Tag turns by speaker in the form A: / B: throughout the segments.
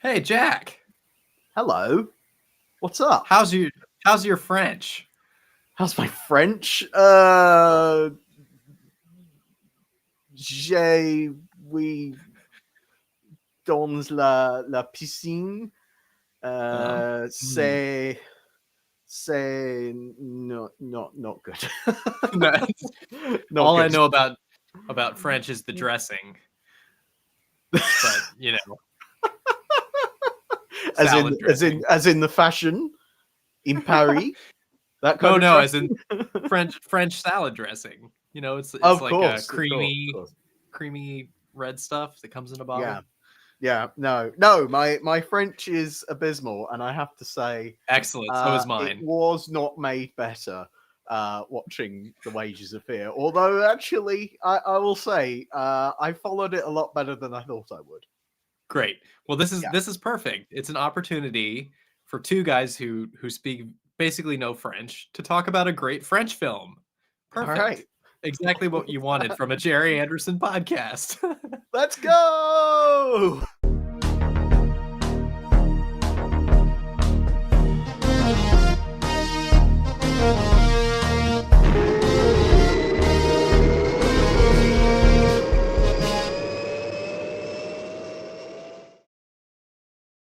A: Hey Jack,
B: Hello. What's up?
A: how's your French?
B: How's my French? J'ai oui dans la piscine.
A: Oh, hmm.
B: C'est not good.
A: No,
B: Not
A: all I
B: good.
A: know about French is the dressing, but
B: as in
A: salad
B: as in
A: dressing.
B: as in the fashion in Paris. That kind
A: No,
B: of
A: no, as in
B: dressing.
A: French salad dressing. It's
B: Of
A: like a
B: course, of course, of course.
A: creamy red stuff that comes in a
B: Yeah.
A: bottle.
B: Yeah, no. My French is abysmal, and I have to say,
A: Excellent. So is
B: it
A: mine.
B: was not made better watching The Wages of Fear. Although, actually, I will say I followed it a lot better than I thought I would.
A: Great. Well, this is
B: Yeah.
A: this is perfect. It's an opportunity for two guys who speak basically no French to talk about a great French film.
B: All right,
A: Perfect. Exactly what you wanted from a Jerry Anderson podcast.
B: let's go.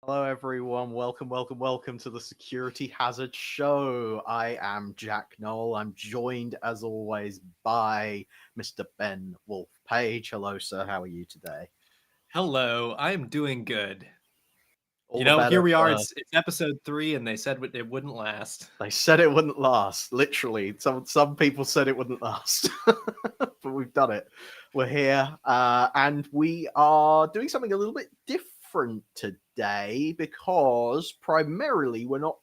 B: Hello, everyone. Welcome to the Security Hazard Show. I am Jack Knoll. I'm joined, as always, by Mr. Ben Wolf Page. Hello, sir. How are you today?
A: Hello, I'm doing good.
B: All the
A: Here
B: better
A: we are.
B: for.
A: It's episode 3, and they said it wouldn't last.
B: They said it wouldn't last. Literally, some people said it wouldn't last, but we've done it. We're here, and we are doing something a little bit different today because primarily we're not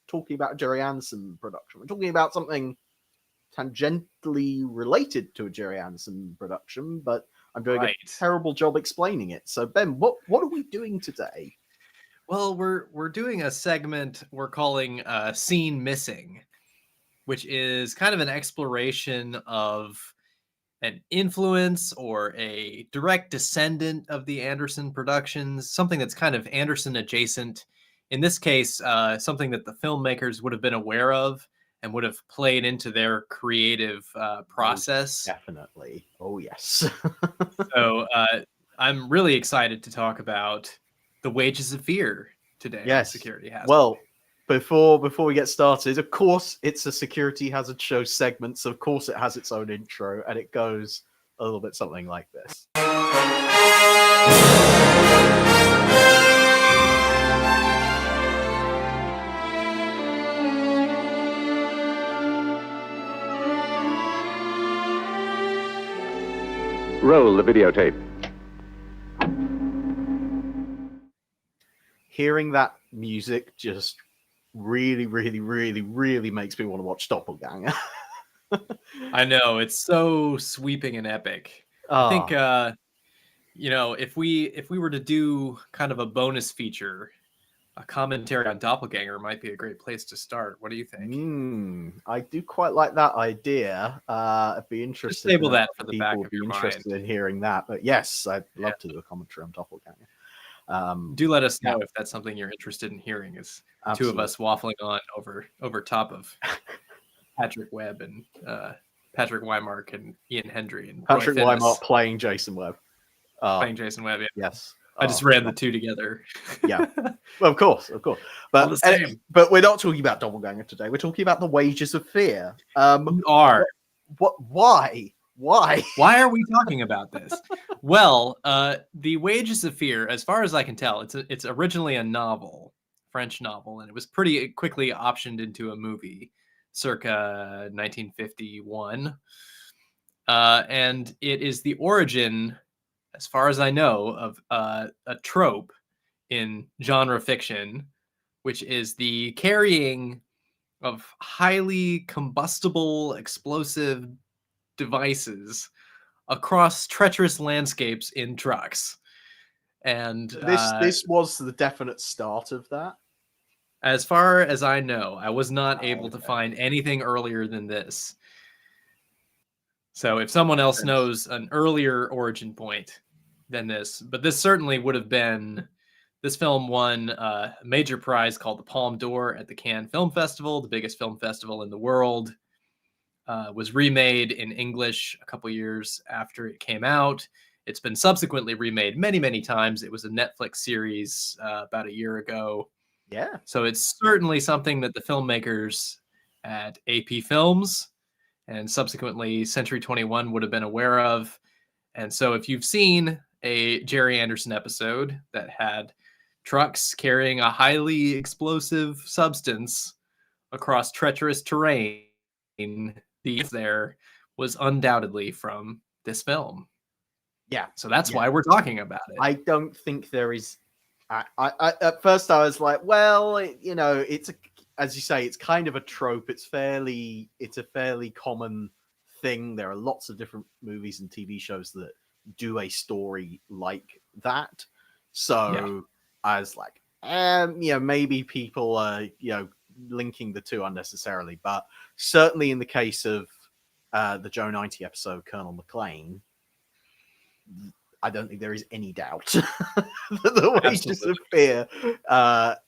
B: talking about a Jerry Anderson production. We're talking about something tangentially related to a Jerry Anderson production, but I'm doing a
A: Right.
B: terrible job explaining it. So, Ben, what are we doing today?
A: Well, we're doing a segment we're calling "Scene Missing," which is kind of an exploration of an influence or a direct descendant of the Anderson productions, something that's kind of Anderson adjacent. In this case, something that the filmmakers would have been aware of and would have played into their creative process.
B: Definitely. Oh, yes.
A: So I'm really excited to talk about The Wages of Fear today on
B: Yes.
A: Security Hazard.
B: Well, before we get started, of course, it's a Security Hazard Show segment, so of course it has its own intro, and it goes a little bit something like this.
C: Roll the videotape.
B: Hearing that music just really makes me want to watch Doppelganger.
A: I know, it's so sweeping and epic. I think if we were to do kind of a bonus feature, a commentary on Doppelganger might be a great place to start. What do you think?
B: I do quite like that idea. I'd be
A: Just
B: interested.
A: stable
B: to know
A: that
B: if
A: for the
B: people
A: back
B: would
A: of
B: be
A: your
B: interested
A: mind.
B: in hearing that. But yes, I'd love
A: Yeah.
B: to do a commentary on Doppelganger.
A: Do let us know if that's something you're interested in hearing. Is two of
B: Absolutely.
A: us waffling on over top of Patrick Webb and Patrick Weimark and Ian Hendry and
B: Patrick
A: Roy Finnis
B: Weimark playing Jason Webb.
A: playing Jason Webb. Yeah.
B: Yes.
A: I just ran the two together.
B: Yeah. Well, of course.
A: All the same.
B: But we're not talking about Doppelganger today. We're talking about The Wages of Fear.
A: We are.
B: Why?
A: Why are we talking about this? Well, The Wages of Fear, as far as I can tell, it's originally a novel, French novel, and it was pretty quickly optioned into a movie circa 1951. And it is the origin, as far as I know, of a trope in genre fiction, which is the carrying of highly combustible explosive devices across treacherous landscapes in trucks. And
B: This was the definite start of that.
A: as far as I know, I was not able to
B: Okay.
A: find anything earlier than this. So if someone else knows an earlier origin point than this, but this certainly would have been This film won a major prize called the Palme d'Or at the Cannes Film Festival, the biggest film festival in the world. Was remade in English a couple years after it came out. It's been subsequently remade many, many times. It was a Netflix series about a year ago.
B: Yeah.
A: So it's certainly something that the filmmakers at AP Films and subsequently Century 21 would have been aware of. And so if you've seen a Jerry Anderson episode that had trucks carrying a highly explosive substance across treacherous terrain, the there was undoubtedly from this film.
B: Yeah.
A: So that's
B: Yeah.
A: why we're talking about it.
B: I don't think there is. I at first I was like, well, it's as you say, it's kind of a trope. It's a fairly common thing. There are lots of different movies and TV shows that do a story like that. So I was like, maybe people are, linking the two unnecessarily. But certainly in the case of the Joe 90 episode, Colonel McClaine, I don't think there is any doubt that the Wages of Fear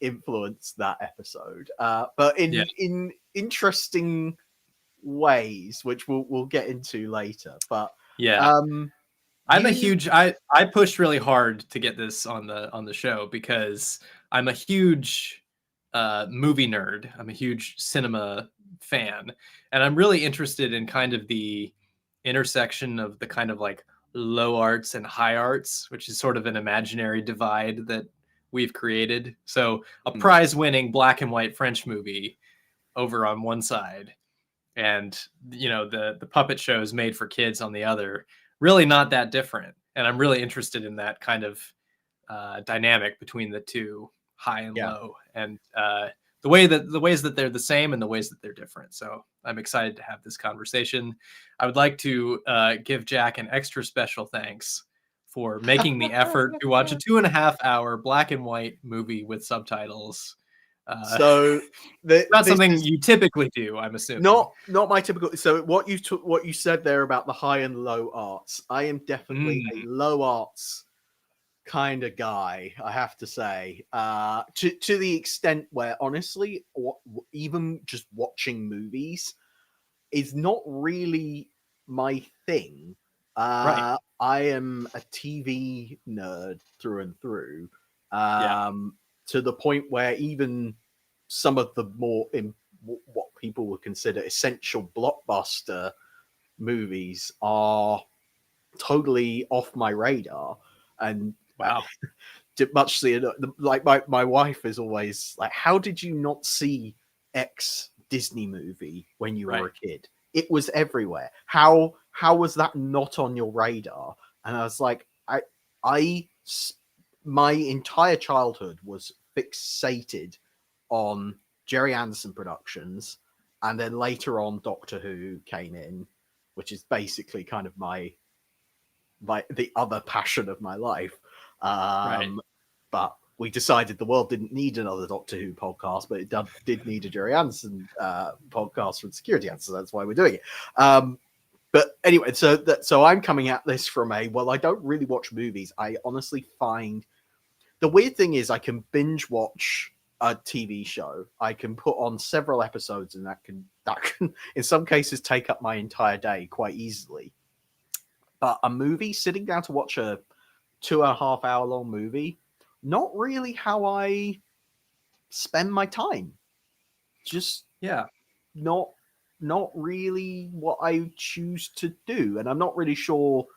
B: influenced that episode. But in interesting ways, which we'll get into later. But
A: I'm a huge I pushed really hard to get this on the show because I'm a huge movie nerd. I'm a huge cinema fan, and I'm really interested in kind of the intersection of the kind of like low arts and high arts, which is sort of an imaginary divide that we've created. So a prize-winning black and white French movie over on one side, and the puppet shows made for kids on the other, really not that different. And I'm really interested in that kind of dynamic between the two, high and low, and the ways that they're the same and the ways that they're different. So I'm excited to have this conversation. I would like to give Jack an extra special thanks for making the effort to watch a 2.5-hour black and white movie with subtitles.
B: So
A: not something you typically do, I'm assuming.
B: Not my typical. So what you said there about the high and low arts, I am definitely a low arts kind of guy, I have to say, to the extent where honestly, even just watching movies is not really my thing.
A: Right.
B: I am a TV nerd through and through, to the point where even some of the more what people would consider essential blockbuster movies are totally off my radar. And
A: wow,
B: much like my wife is always like, how did you not see X Disney movie when you were a kid? It was everywhere. How was that not on your radar? And I was like, my entire childhood was fixated on Jerry Anderson productions, and then later on Doctor Who came in, which is basically kind of the other passion of my life. But we decided the world didn't need another Doctor Who podcast, but it did need a Jerry Anderson podcast for security answers. That's why we're doing it. But anyway, so I'm coming at this from I don't really watch movies. I honestly find the weird thing is I can binge watch a TV show. I can put on several episodes, and that can in some cases take up my entire day quite easily. But a movie, sitting down to watch a 2.5 hour long movie, not really how I spend my time. Just not really what I choose to do. And I'm not really sure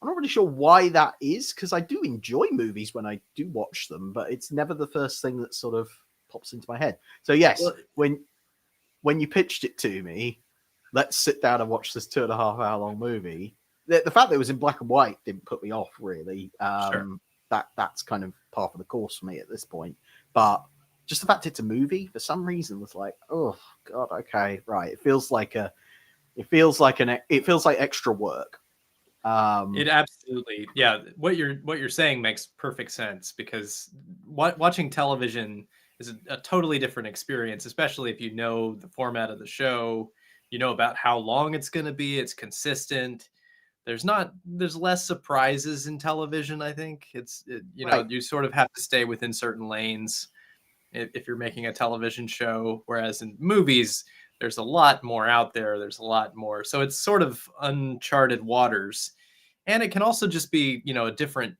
B: why that is, because I do enjoy movies when I do watch them, but it's never the first thing that sort of pops into my head. So yes, when you pitched it to me, let's sit down and watch this 2.5 hour long movie. The fact that it was in black and white didn't put me off, really. That's kind of part of the course for me at this point. But just the fact it's a movie, for some reason, was like, oh god, okay, right. It feels like extra work.
A: It absolutely, what you're saying makes perfect sense, because watching television is a totally different experience, especially if you know the format of the show, you know about how long it's going to be, it's consistent. there's less surprises in television. I think
B: Right.
A: you sort of have to stay within certain lanes if you're making a television show, whereas in movies there's a lot more out there. There's a lot more, so it's sort of uncharted waters, and it can also just be it's a different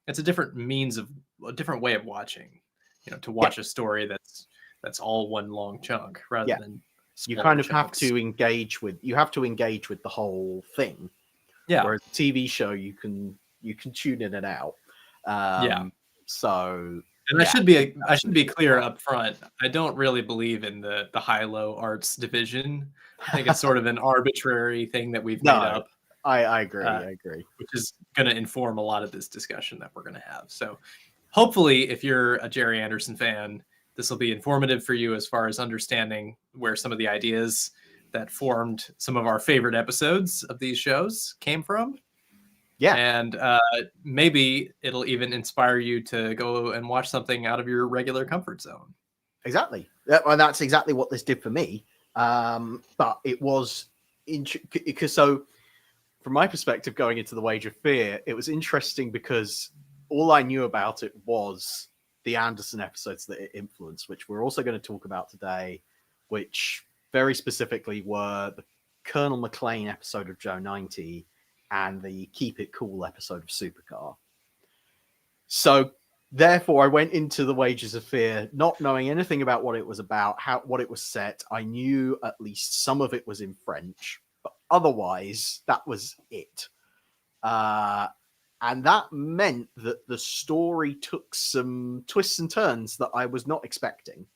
A: a different way of watching, to
B: Yeah.
A: watch a story that's all one long chunk rather
B: Yeah.
A: than
B: You
A: smaller
B: kind of have
A: chunks.
B: to engage with the whole thing.
A: Yeah.
B: Whereas a TV show, you can tune in and out.
A: Yeah.
B: So,
A: And
B: yeah,
A: I should be clear up front. I don't really believe in the high-low arts division. I think it's sort of an arbitrary thing that we've made
B: No,
A: up,
B: I agree.
A: uh,
B: I agree.
A: which is going to inform a lot of this discussion that we're going to have. So hopefully, if you're a Jerry Anderson fan, this will be informative for you as far as understanding where some of the ideas that formed some of our favorite episodes of these shows came from.
B: Yeah.
A: And maybe it'll even inspire you to go and watch something out of your regular comfort zone.
B: Exactly. And that's exactly what this did for me. But it was because so from my perspective, going into The Wage of Fear, it was interesting because all I knew about it was the Anderson episodes that it influenced, which we're also going to talk about today, which very specifically were the Colonel McClaine episode of Joe 90 and the Keep It Cool episode of Supercar. So therefore, I went into The Wages of Fear not knowing anything about what it was about, what it was set. I knew at least some of it was in French, but otherwise, that was it. And that meant that the story took some twists and turns that I was not expecting.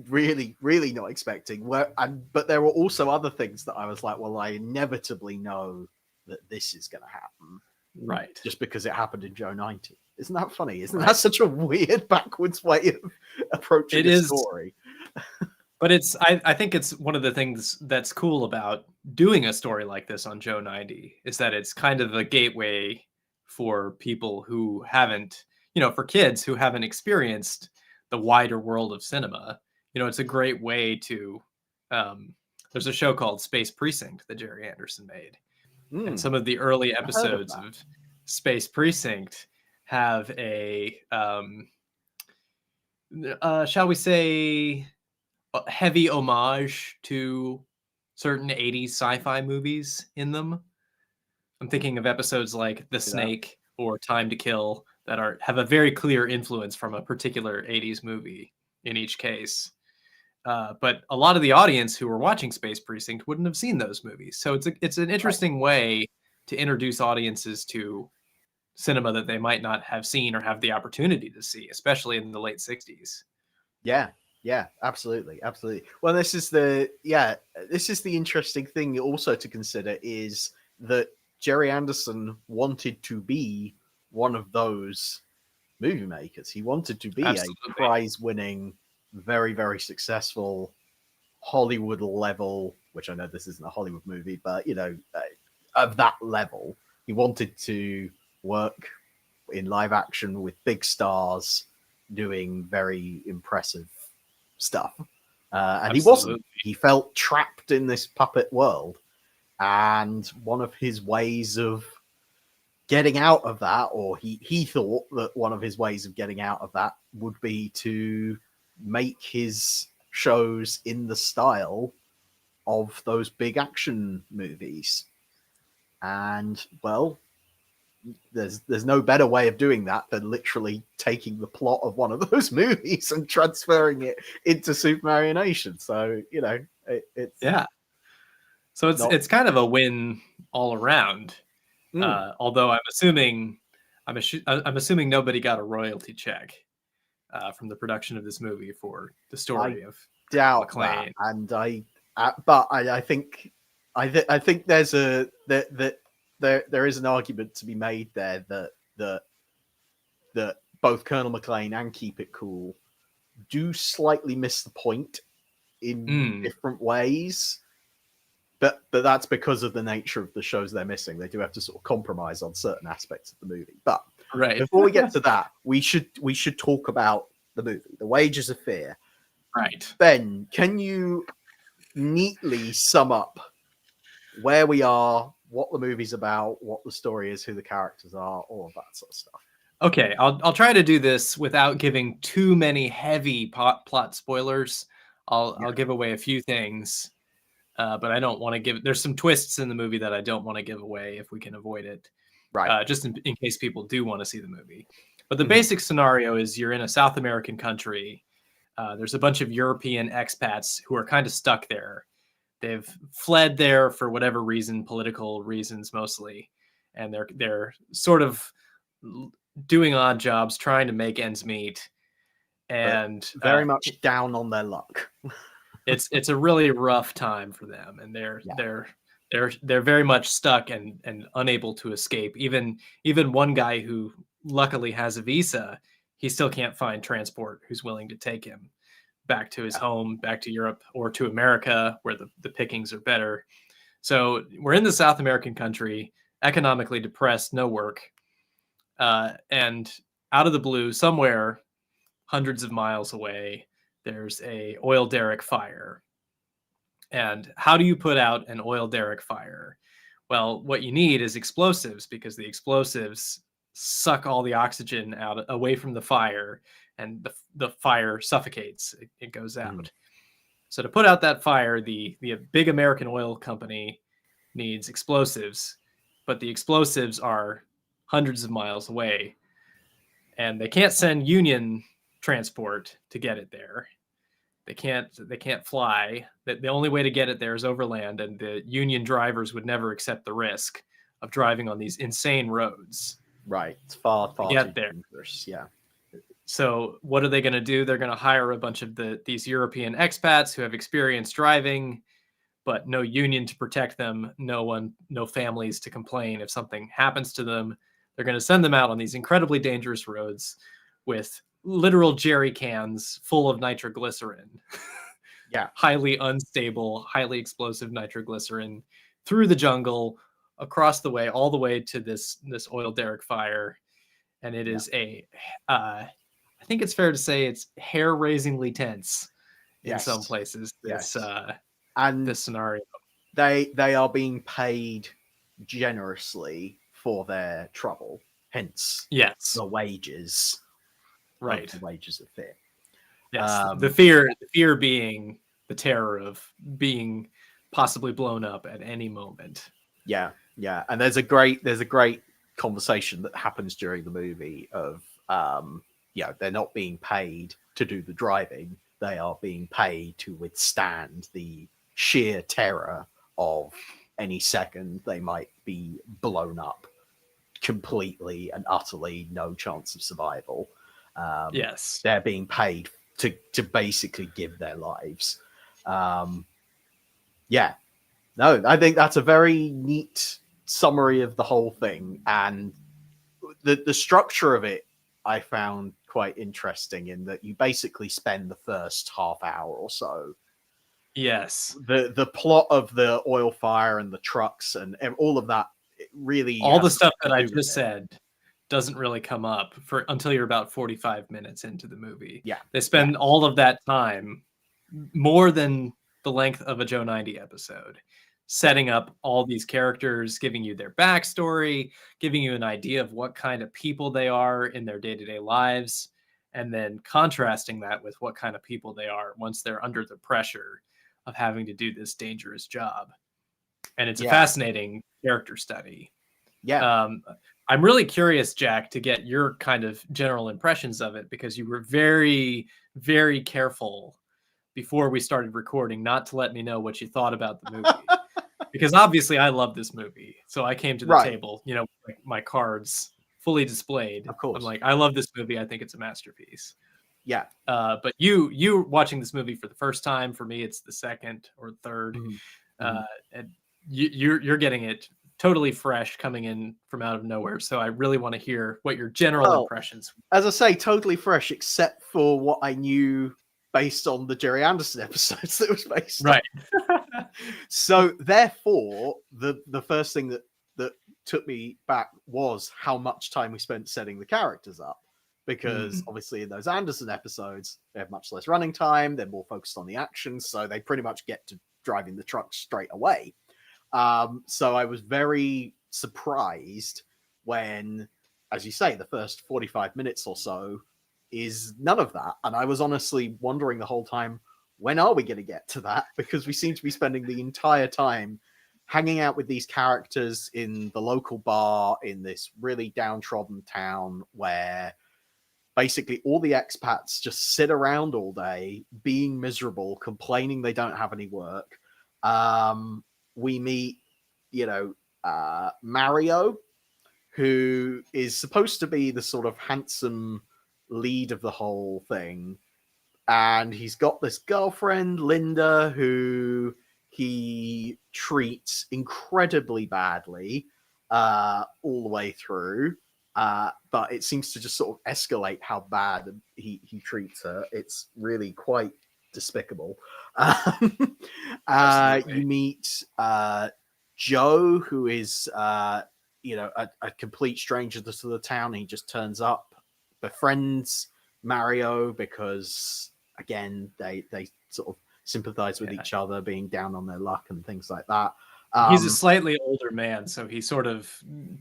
B: Really, really not expecting. But there were also other things that I was like, well, I inevitably know that this is going to happen.
A: Right.
B: Just because it happened in Joe 90. Isn't that funny? Isn't that such a weird backwards way of approaching a story?
A: But I think it's one of the things that's cool about doing a story like this on Joe 90 is that it's kind of a gateway for people who haven't, for kids who haven't experienced the wider world of cinema. It's a great way to, there's a show called Space Precinct that Jerry Anderson made. And some of the early episodes of Space Precinct have a, shall we say, heavy homage to certain 80s sci-fi movies in them. I'm thinking of episodes like The Snake or Time to Kill that have a very clear influence from a particular 80s movie in each case. But a lot of the audience who were watching Space Precinct wouldn't have seen those movies. So it's an interesting way to introduce audiences to cinema that they might not have seen or have the opportunity to see, especially in the late 60s.
B: Yeah, absolutely. Well, this is the interesting thing also to consider is that Jerry Anderson wanted to be one of those movie makers. He wanted to be a prize-winning, very, very successful Hollywood level, which I know this isn't a Hollywood movie, but of that level. He wanted to work in live action with big stars doing very impressive stuff. And he wasn't. He felt trapped in this puppet world. And one of his ways of getting out of that, or he thought that one of his ways of getting out of that would be to make his shows in the style of those big action movies. And well, there's no better way of doing that than literally taking the plot of one of those movies and transferring it into Supermarionation. So it's
A: So it's kind of a win all around. Although I'm assuming nobody got a royalty check from the production of this movie for the story of McClaine.
B: And I think there's there is an argument to be made there that both Colonel McClaine and Keep It Cool do slightly miss the point in different ways. But that's because of the nature of the shows they're missing. They do have to sort of compromise on certain aspects of the movie. But before we get to that, we should talk about the movie, The Wages of Fear.
A: Right.
B: Ben, can you neatly sum up where we are, what the movie's about, what the story is, who the characters are, all of that sort of stuff.
A: Okay, I'll try to do this without giving too many heavy plot spoilers. I'll give away a few things, but I don't want to give. There's some twists in the movie that I don't want to give away if we can avoid it,
B: Right.
A: just in case people do want to see the movie. But the basic scenario is you're in a South American country. There's a bunch of European expats who are kind of stuck there. They've fled there for whatever reason, political reasons mostly, and they're sort of doing odd jobs, trying to make ends meet, and
B: very much down on their luck.
A: it's a really rough time for them, and they're very much stuck and unable to escape. Even one guy who luckily has a visa, he still can't find transport who's willing to take him back to his home, back to Europe or to America, where the pickings are better. So we're in the South American country, economically depressed, no work. And out of the blue, somewhere hundreds of miles away, there's a oil derrick fire. And how do you put out an oil derrick fire? Well, what you need is explosives, because the explosives suck all the oxygen out away from the fire, and the fire suffocates. It goes out. So to put out that fire, the big American oil company needs explosives, but the explosives are hundreds of miles away, and they can't send Union transport to get it there. They can't fly. The only way to get it there is overland, and the Union drivers would never accept the risk of driving on these insane roads.
B: Right. It's far
A: to get there.
B: dangerous. Yeah.
A: So what are they going to do? They're going to hire a bunch of these European expats who have experience driving, but no union to protect them, no families to complain if something happens to them. They're going to send them out on these incredibly dangerous roads with literal jerry cans full of nitroglycerin.
B: Yeah.
A: Highly unstable, highly explosive nitroglycerin through the jungle, across the way, all the way to this oil derrick fire. And it is I think it's fair to say it's hair-raisingly tense in some places.
B: And
A: this scenario,
B: they are being paid generously for their trouble, hence the wages.
A: Right,
B: the wages of fear.
A: Yes, the fear being the terror of being possibly blown up at any moment.
B: Yeah. And there's a great conversation that happens during the movie of they're not being paid to do the driving. They are being paid to withstand the sheer terror of any second they might be blown up completely and utterly, no chance of survival.
A: Yes.
B: They're being paid to basically give their lives. No, I think that's a very neat summary of the whole thing. And the structure of it, I found quite interesting in that you basically spend the first half hour or so.
A: Yes.
B: The plot of the oil fire and the trucks and all of that, really
A: all the stuff that I just said doesn't really come up until you're about 45 minutes into the movie.
B: Yeah.
A: They spend all of that time, more than the length of a Joe 90 episode, setting up all these characters, giving you their backstory, giving you an idea of what kind of people they are in their day-to-day lives, and then contrasting that with what kind of people they are once they're under the pressure of having to do this dangerous job. And it's a fascinating character study.
B: Yeah.
A: I'm really curious, Jack, to get your kind of general impressions of it, because you were very, very careful before we started recording not to let me know what you thought about the movie. Because obviously I love this movie. So I came to the table, like my cards fully displayed.
B: Of course.
A: I'm like, I love this movie. I think it's a masterpiece.
B: Yeah.
A: But you watching this movie for the first time, for me, it's the second or third. And you're getting it totally fresh, coming in from out of nowhere. So I really want to hear what your general impressions.
B: As I say, totally fresh, except for what I knew based on the Jerry Anderson episodes that it was based
A: on.
B: So therefore, the first thing that took me back was how much time we spent setting the characters up. Because obviously in those Anderson episodes, they have much less running time. They're more focused on the action. So they pretty much get to driving the truck straight away. So I was very surprised when, as you say, the first 45 minutes or so is none of that. And I was honestly wondering the whole time, when are we going to get to that? Because we seem to be spending the entire time hanging out with these characters in the local bar in this really downtrodden town where basically all the expats just sit around all day being miserable, complaining they don't have any work. We meet, Mario, who is supposed to be the sort of handsome lead of the whole thing. And he's got this girlfriend, Linda, who he treats incredibly badly all the way through. But it seems to just sort of escalate how bad he treats her. It's really quite despicable. You meet Joe, who is a complete stranger to the town. He just turns up, befriends Mario because, again, they sort of sympathize with each other, being down on their luck and things like that.
A: He's a slightly older man, so he sort of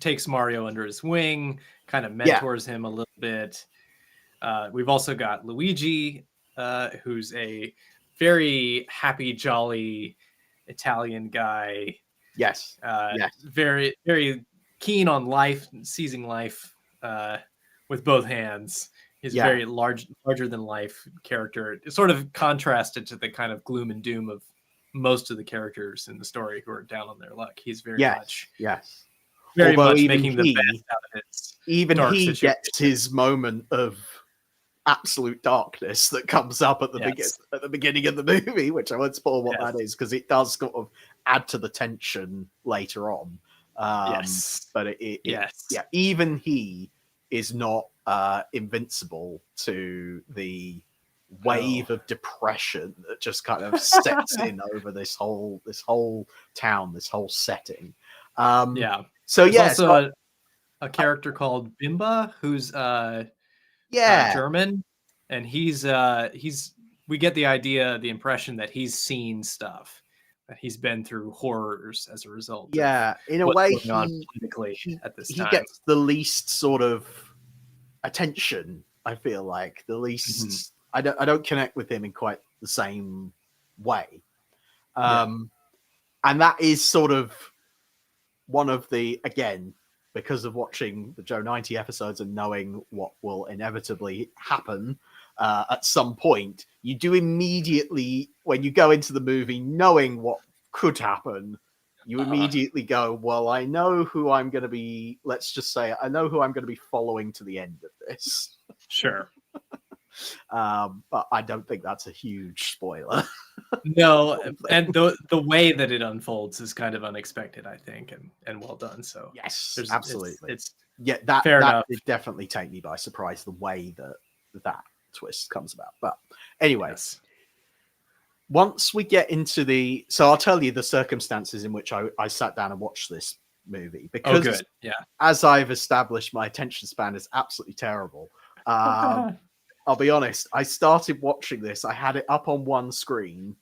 A: takes Mario under his wing, kind of mentors him a little bit. We've also got Luigi, who's a very happy, jolly Italian guy.
B: Yes.
A: Very, very keen on life, seizing life with both hands. He's a very larger than life character. It's sort of contrasted to the kind of gloom and doom of most of the characters in the story who are down on their luck. He's very much making the best out of it.
B: Even he gets his moment of absolute darkness that comes up at the beginning of the movie, which I won't spoil what that is, because it does sort of add to the tension later on. But even he is not invincible to the wave of depression that just kind of sets in over this whole town, this whole setting. So
A: there's also a character called Bimba, who's German, and he's we get the impression that he's seen stuff, that he's been through horrors as a result.
B: In a way,
A: he
B: gets the least sort of attention. I feel like the least. I don't connect with him in quite the same way, and that is sort of one of the, again, because of watching the Joe 90 episodes and knowing what will inevitably happen at some point, you do immediately, when you go into the movie knowing what could happen, you immediately go, well, I know who I'm going to be, let's just say, I know who I'm going to be following to the end of this.
A: Sure.
B: But I don't think that's a huge spoiler.
A: No, and the way that it unfolds is kind of unexpected, I think, and well done. So
B: yes, absolutely.
A: It's
B: that
A: fair enough.
B: Did definitely take me by surprise, the way that twist comes about. But anyways, once we get into so I'll tell you the circumstances in which I sat down and watched this movie, because as I've established, my attention span is absolutely terrible. I'll be honest, I started watching this, I had it up on one screen,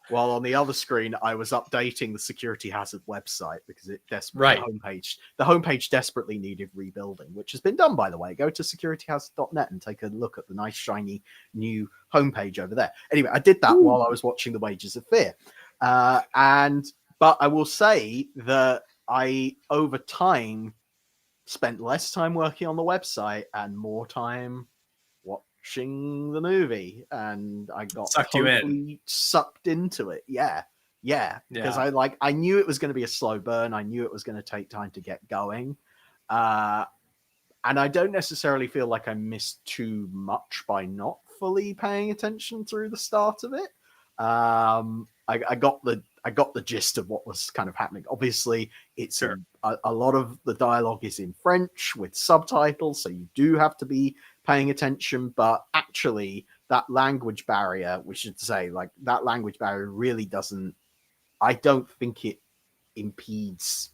B: while on the other screen I was updating the Security Hazard website, because the homepage desperately needed rebuilding, which has been done, by the way. Go to securityhazard.net and take a look at the nice shiny new homepage over there. Anyway, I did that while I was watching The Wages of Fear. But I will say that I, over time, spent less time working on the website and more time watching the movie, and I got totally sucked into it. Because I knew it was going to be a slow burn. I knew it was going to take time to get going, and I don't necessarily feel like I missed too much by not fully paying attention through the start of it. I got the gist of what was kind of happening. Obviously, it's a lot of the dialogue is in French with subtitles, so you do have to be paying attention. But actually, that language barrier, we should say, like, that language barrier really doesn't. I don't think it impedes.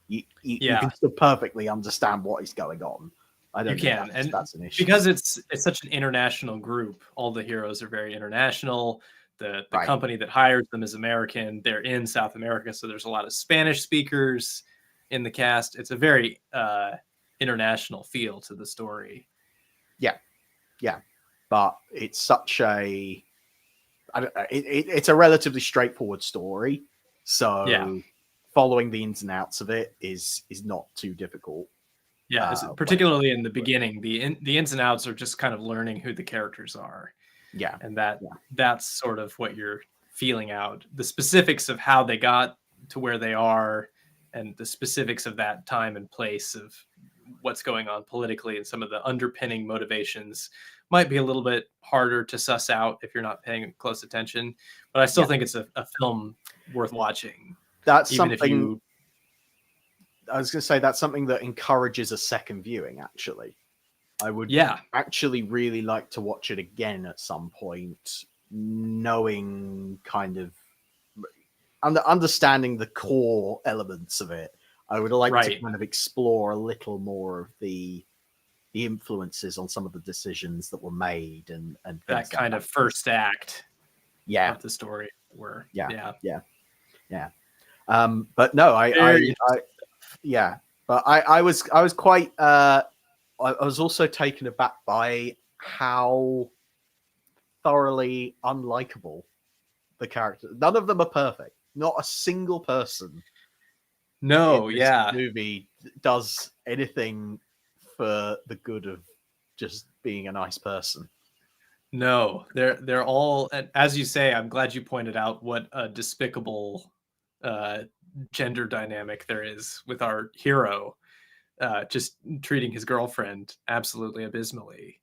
B: You can still perfectly understand what is going on. I don't think that's an issue,
A: because it's such an international group. All the heroes are very international. The
B: Right.
A: company that hires them is American. They're in South America, so there's a lot of Spanish speakers in the cast. It's a very international feel to the story.
B: Yeah, but it's such a it's a relatively straightforward story, so following the ins and outs of it is not too difficult.
A: Yeah, particularly in the beginning, the ins and outs are just kind of learning who the characters are.
B: Yeah,
A: and that's sort of what you're feeling out. The specifics of how they got to where they are, and the specifics of that time and place of what's going on politically, and some of the underpinning motivations might be a little bit harder to suss out if you're not paying close attention. But I still think it's a film worth watching.
B: That's
A: even
B: something.
A: If you...
B: I was going to say that's something that encourages a second viewing. Actually, I would actually really like to watch it again at some point, knowing kind of understanding the core elements of it. I would like to kind of explore a little more of the influences on some of the decisions that were made and
A: that kind of first act
B: of
A: the story were
B: but no, I was quite I was also taken aback by how thoroughly unlikable the characters. None of them are perfect. Not a single person in this movie does anything for the good of just being a nice person.
A: No, they're all, and as you say, I'm glad you pointed out what a despicable gender dynamic there is with our hero, just treating his girlfriend absolutely abysmally.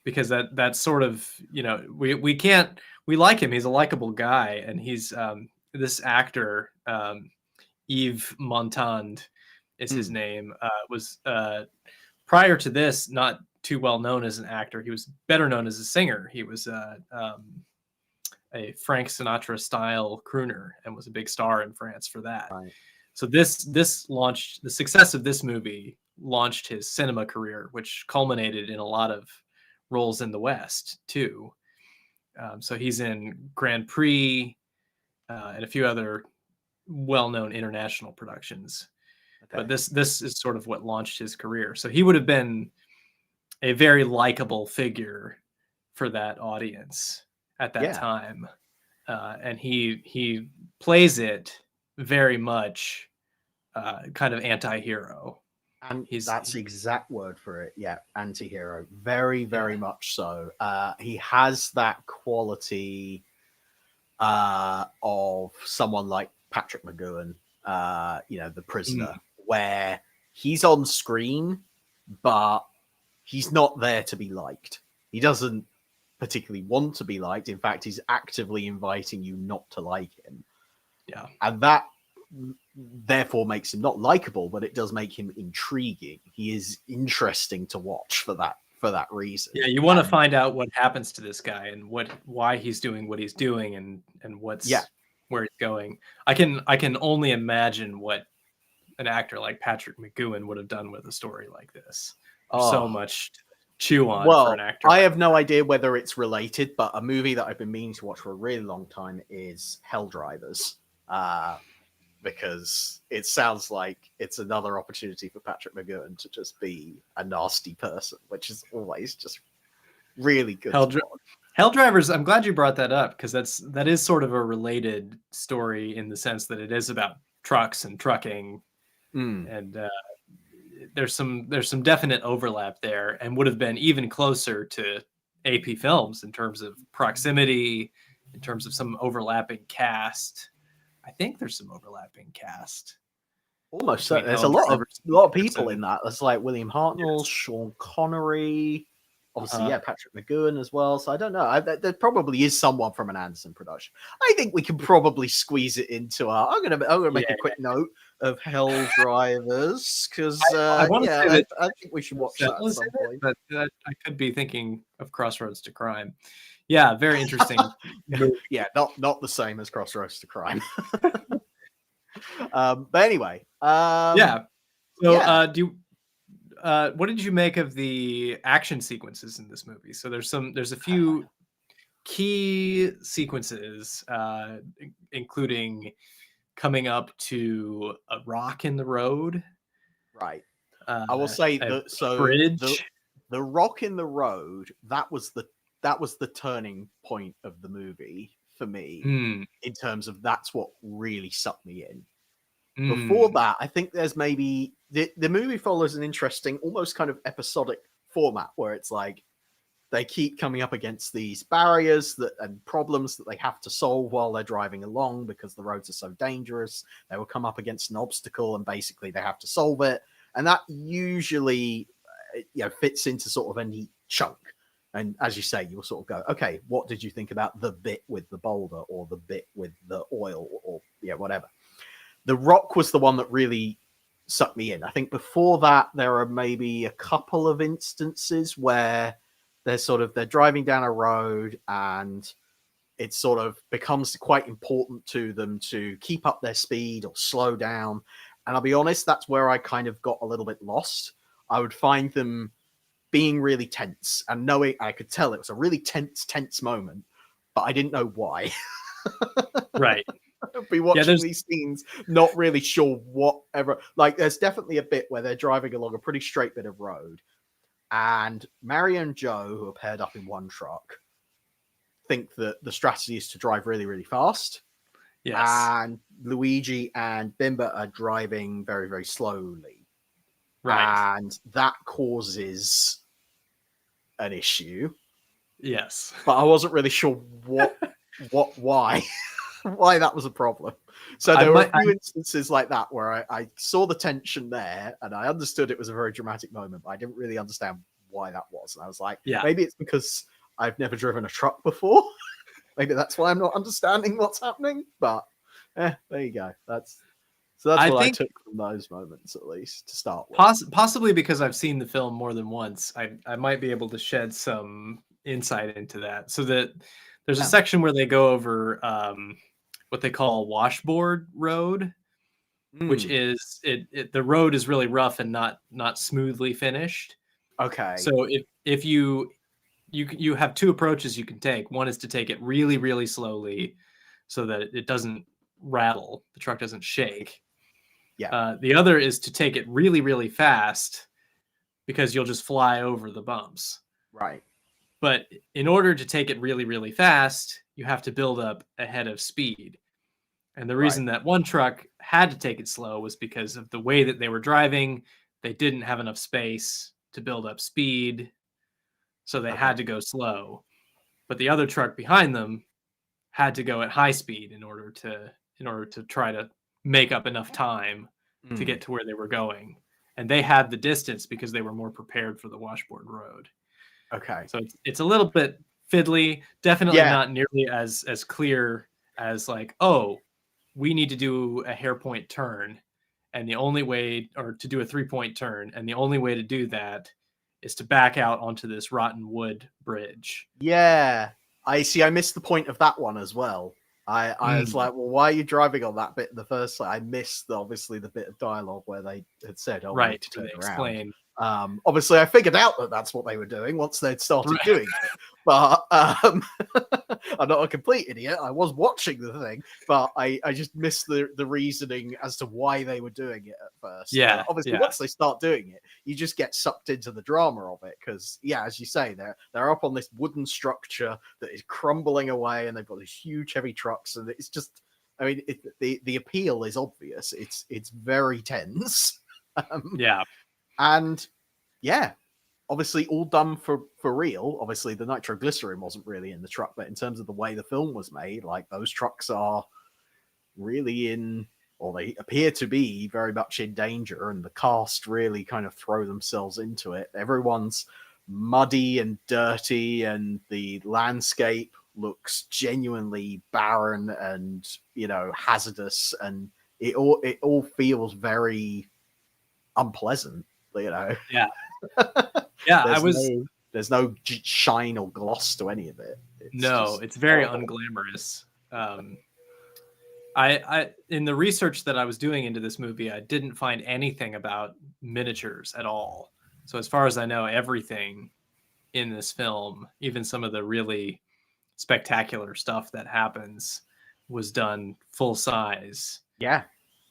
A: Because that's sort of, we like him. He's a likable guy, and he's this actor, Yves Montand is his name, was prior to this not too well known as an actor. He was better known as a singer. He was a Frank Sinatra style crooner and was a big star in France for that. So this launched, the success of this movie launched his cinema career, which culminated in a lot of roles in the West too. So he's in Grand Prix and a few other well-known international productions. But this is sort of what launched his career. So he would have been a very likable figure for that audience at that time. And he plays it very much kind of anti-hero.
B: And that's the exact word for it. Yeah, anti-hero. Very, very much so. He has that quality of someone like Patrick McGoohan, the prisoner, where he's on screen, but he's not there to be liked. He doesn't particularly want to be liked. In fact, he's actively inviting you not to like him.
A: Yeah.
B: And that therefore makes him not likable, but it does make him intriguing. He is interesting to watch for that reason.
A: Yeah, you want to find out what happens to this guy and why he's doing what he's doing and what's where he's going. I can only imagine what an actor like Patrick McGoohan would have done with a story like this. So much to chew on for an actor.
B: I have no idea whether it's related, but a movie that I've been meaning to watch for a really long time is Hell Drivers. Because it sounds like it's another opportunity for Patrick McGoohan to just be a nasty person, which is always just really good.
A: Hell Drivers, I'm glad you brought that up, because that is sort of a related story in the sense that it is about trucks and trucking, and there's some definite overlap there, and would have been even closer to AP Films in terms of proximity, in terms of some overlapping cast. I think there's some overlapping cast.
B: Almost so. There's a lot of people in that. There's like William Hartnell, Sean Connery, obviously, Patrick McGoohan as well. So I don't know. There probably is someone from an Anderson production. I think we can probably squeeze it into our. I'm gonna make a quick note of Hell Drivers, because I think we should watch that at some point.
A: But I could be thinking of Crossroads to Crime. Yeah, very interesting.
B: Yeah, not the same as Crossroads to Crime. But anyway,
A: So, what did you make of the action sequences in this movie? So there's a few key sequences, including coming up to a rock in the road,
B: Right.
A: uh,
B: I will say
A: a
B: that
A: bridge.
B: the rock in the road, that was the turning point of the movie for me,
A: Hmm.
B: in terms of that's what really sucked me in. Before
A: Mm.
B: that, I think there's maybe the movie follows an interesting, almost kind of episodic format where it's like they keep coming up against these barriers and problems that they have to solve while they're driving along because the roads are so dangerous. They will come up against an obstacle and basically they have to solve it, and that usually fits into sort of a neat chunk. And as you say, you'll sort of go, okay, what did you think about the bit with the boulder or the bit with the oil or whatever. The rock was the one that really sucked me in. I think before that, there are maybe a couple of instances where they're driving down a road and it sort of becomes quite important to them to keep up their speed or slow down. And I'll be honest, that's where I kind of got a little bit lost. I would find them being really tense and knowing, I could tell it was a really tense moment, but I didn't know why.
A: Right.
B: I'd be
A: Yeah.
B: watching these scenes, not really sure whatever. Like, there's definitely a bit where they're driving along a pretty straight bit of road, and Mario and Joe, who are paired up in one truck, think that the strategy is to drive really, really fast.
A: Yes.
B: And Luigi and Bimba are driving very, very slowly.
A: Right.
B: And that causes an issue.
A: Yes.
B: But I wasn't really sure why why that was a problem. So there were a few instances like that where I saw the tension there and I understood it was a very dramatic moment, but I didn't really understand why that was. And I was like,
A: Yeah.
B: maybe it's because I've never driven a truck before. Maybe that's why I'm not understanding what's happening. But there you go. That's what I took from those moments, at least, to start with.
A: Possibly because I've seen the film more than once, I might be able to shed some insight into that. So that there's a section where they go over what they call washboard road, which is the road is really rough and not smoothly finished.
B: Okay.
A: So if you have two approaches you can take. One is to take it really, really slowly so that it doesn't rattle, the truck doesn't shake.
B: Yeah.
A: The other is to take it really, really fast because you'll just fly over the bumps.
B: Right.
A: But in order to take it really, really fast, you have to build up a head of speed. And the reason that one truck had to take it slow was because of the way that they were driving. They didn't have enough space to build up speed, so they had to go slow. But the other truck behind them had to go at high speed in order to try to make up enough time to get to where they were going. And they had the distance because they were more prepared for the washboard road.
B: Okay.
A: So it's a little bit fiddly, definitely not nearly as clear as like, oh, we need to do a hairpoint turn, and the only way, or to do a 3-point turn, and the only way to do that is to back out onto this rotten wood bridge.
B: Yeah. I see. I missed the point of that one as well. I was like, well, why are you driving on that bit in the first place? I missed obviously the bit of dialogue where they had said, "Oh, right," to turn around.
A: Explain.
B: Obviously, I figured out that that's what they were doing once they'd started doing it. But I'm not a complete idiot. I was watching the thing, but I just missed the reasoning as to why they were doing it at first.
A: Yeah.
B: Obviously, once they start doing it, you just get sucked into the drama of it because, as you say, they're up on this wooden structure that is crumbling away, and they've got these huge, heavy trucks, and it's just, I mean, the appeal is obvious. It's very tense. And obviously all done for real. Obviously the nitroglycerin wasn't really in the truck, but in terms of the way the film was made, like, those trucks are really they appear to be very much in danger, and the cast really kind of throw themselves into it. Everyone's muddy and dirty, and the landscape looks genuinely barren and, hazardous, and it all feels very unpleasant. There's no shine or gloss to any of it.
A: It's very unglamorous. I in the research that I was doing into this movie, I didn't find anything about miniatures at all. So as far as I know, everything in this film, even some of the really spectacular stuff that happens was done full size.
B: Yeah.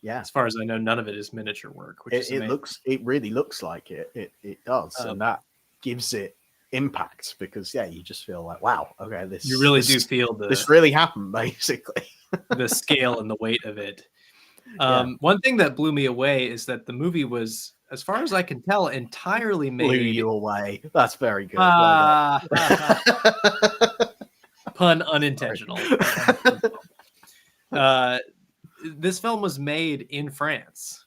A: As far as I know, none of it is miniature work, which is amazing.
B: It really looks like it. It does, and that gives it impact because you just feel like, wow, okay,
A: you really do feel
B: this really happened, basically.
A: The scale and the weight of it. One thing that blew me away is that the movie was, as far as I can tell, entirely made.
B: Blew you away. That's very good.
A: Pun unintentional. This film was made in France.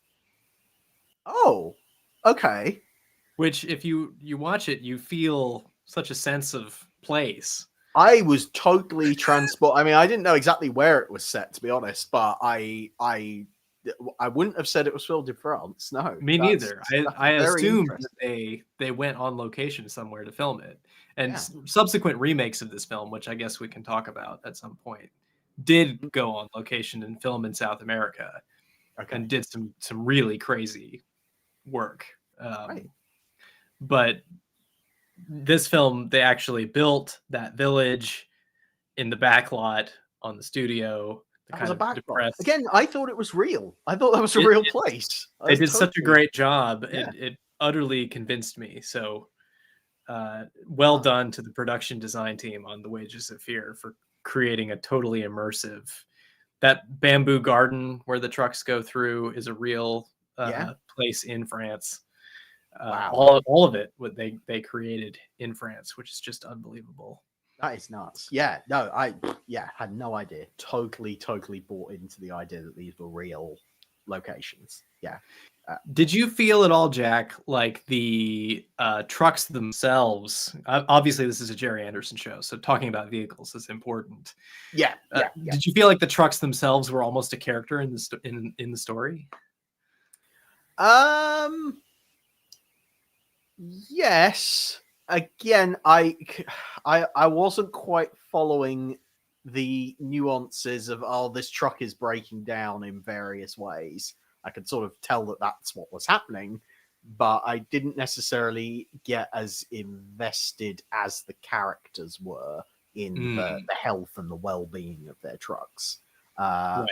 B: Oh, okay.
A: Which, if you watch it, you feel such a sense of place.
B: I was totally transported. I mean, I didn't know exactly where it was set, to be honest, but I wouldn't have said it was filmed in France. No,
A: me neither. I assumed that they went on location somewhere to film it, and subsequent remakes of this film, which I guess we can talk about at some point, did go on location and film in South America, and did some really crazy work.
B: Right.
A: But this film, they actually built that village in the back lot on the studio.
B: That was a back lot. Again, I thought it was real. I thought that was a real place.
A: They did such a great job. It utterly convinced me. So well done to the production design team on The Wages of Fear for creating a totally immersive. That bamboo garden where the trucks go through is a real place in France.
B: Wow.
A: All of it, what they created in France, which is just unbelievable.
B: That is nuts. Yeah, no, I had no idea. Totally bought into the idea that these were real locations. Yeah.
A: Did you feel at all, Jack, like the trucks themselves? Obviously, this is a Jerry Anderson show, so talking about vehicles is important.
B: Yeah.
A: Did you feel like the trucks themselves were almost a character in the story?
B: Yes. Again, I wasn't quite following the nuances of this truck is breaking down in various ways. I could sort of tell that that's what was happening, but I didn't necessarily get as invested as the characters were in the health and the well-being of their trucks. Right.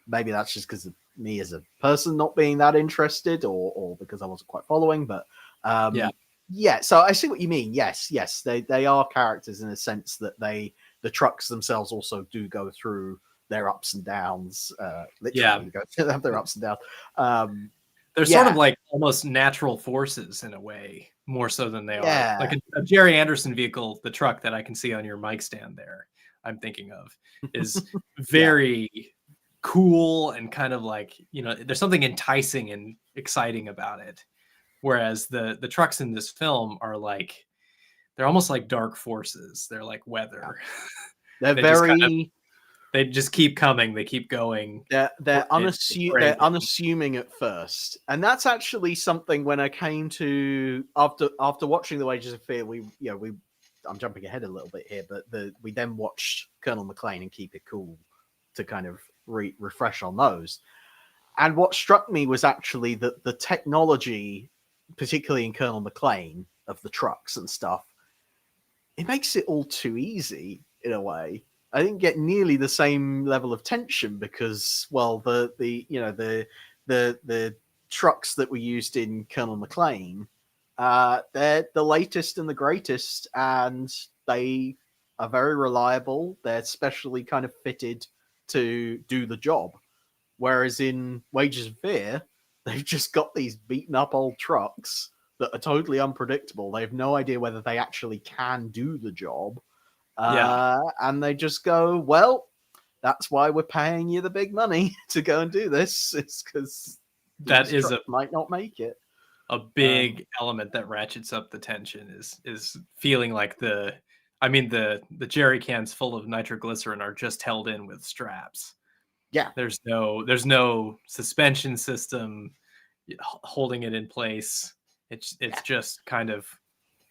B: Maybe that's just because of me as a person not being that interested, or because I wasn't quite following. But so I see what you mean. Yes, they are characters in a sense that the trucks themselves also do go through their ups and downs. Literally, they have their ups and downs.
A: They're sort of like almost natural forces in a way, more so than they are. Like a Jerry Anderson vehicle, the truck that I can see on your mic stand there, I'm thinking of, is very cool and kind of like, there's something enticing and exciting about it. Whereas the trucks in this film are like, they're almost like dark forces. They're like weather.
B: They're very...
A: They just keep coming. They keep going.
B: They're unassuming at first, and that's actually something when I came to after watching The Wages of Fear. I'm jumping ahead a little bit here, but we then watched Colonel McClaine and Keep It Cool to kind of refresh on those. And what struck me was actually that the technology, particularly in Colonel McClaine, of the trucks and stuff, it makes it all too easy in a way. I didn't get nearly the same level of tension because, well, the trucks that were used in Colonel McClaine, they're the latest and the greatest, and they are very reliable. They're specially kind of fitted to do the job. Whereas in Wages of Fear, they've just got these beaten up old trucks that are totally unpredictable. They have no idea whether they actually can do the job. And they just go, well, that's why we're paying you the big money to go and do this. It's because
A: that is
B: might not make it.
A: A big element that ratchets up the tension is feeling like the jerry cans full of nitroglycerin are just held in with straps.
B: Yeah,
A: there's no suspension system holding it in place. It's just kind of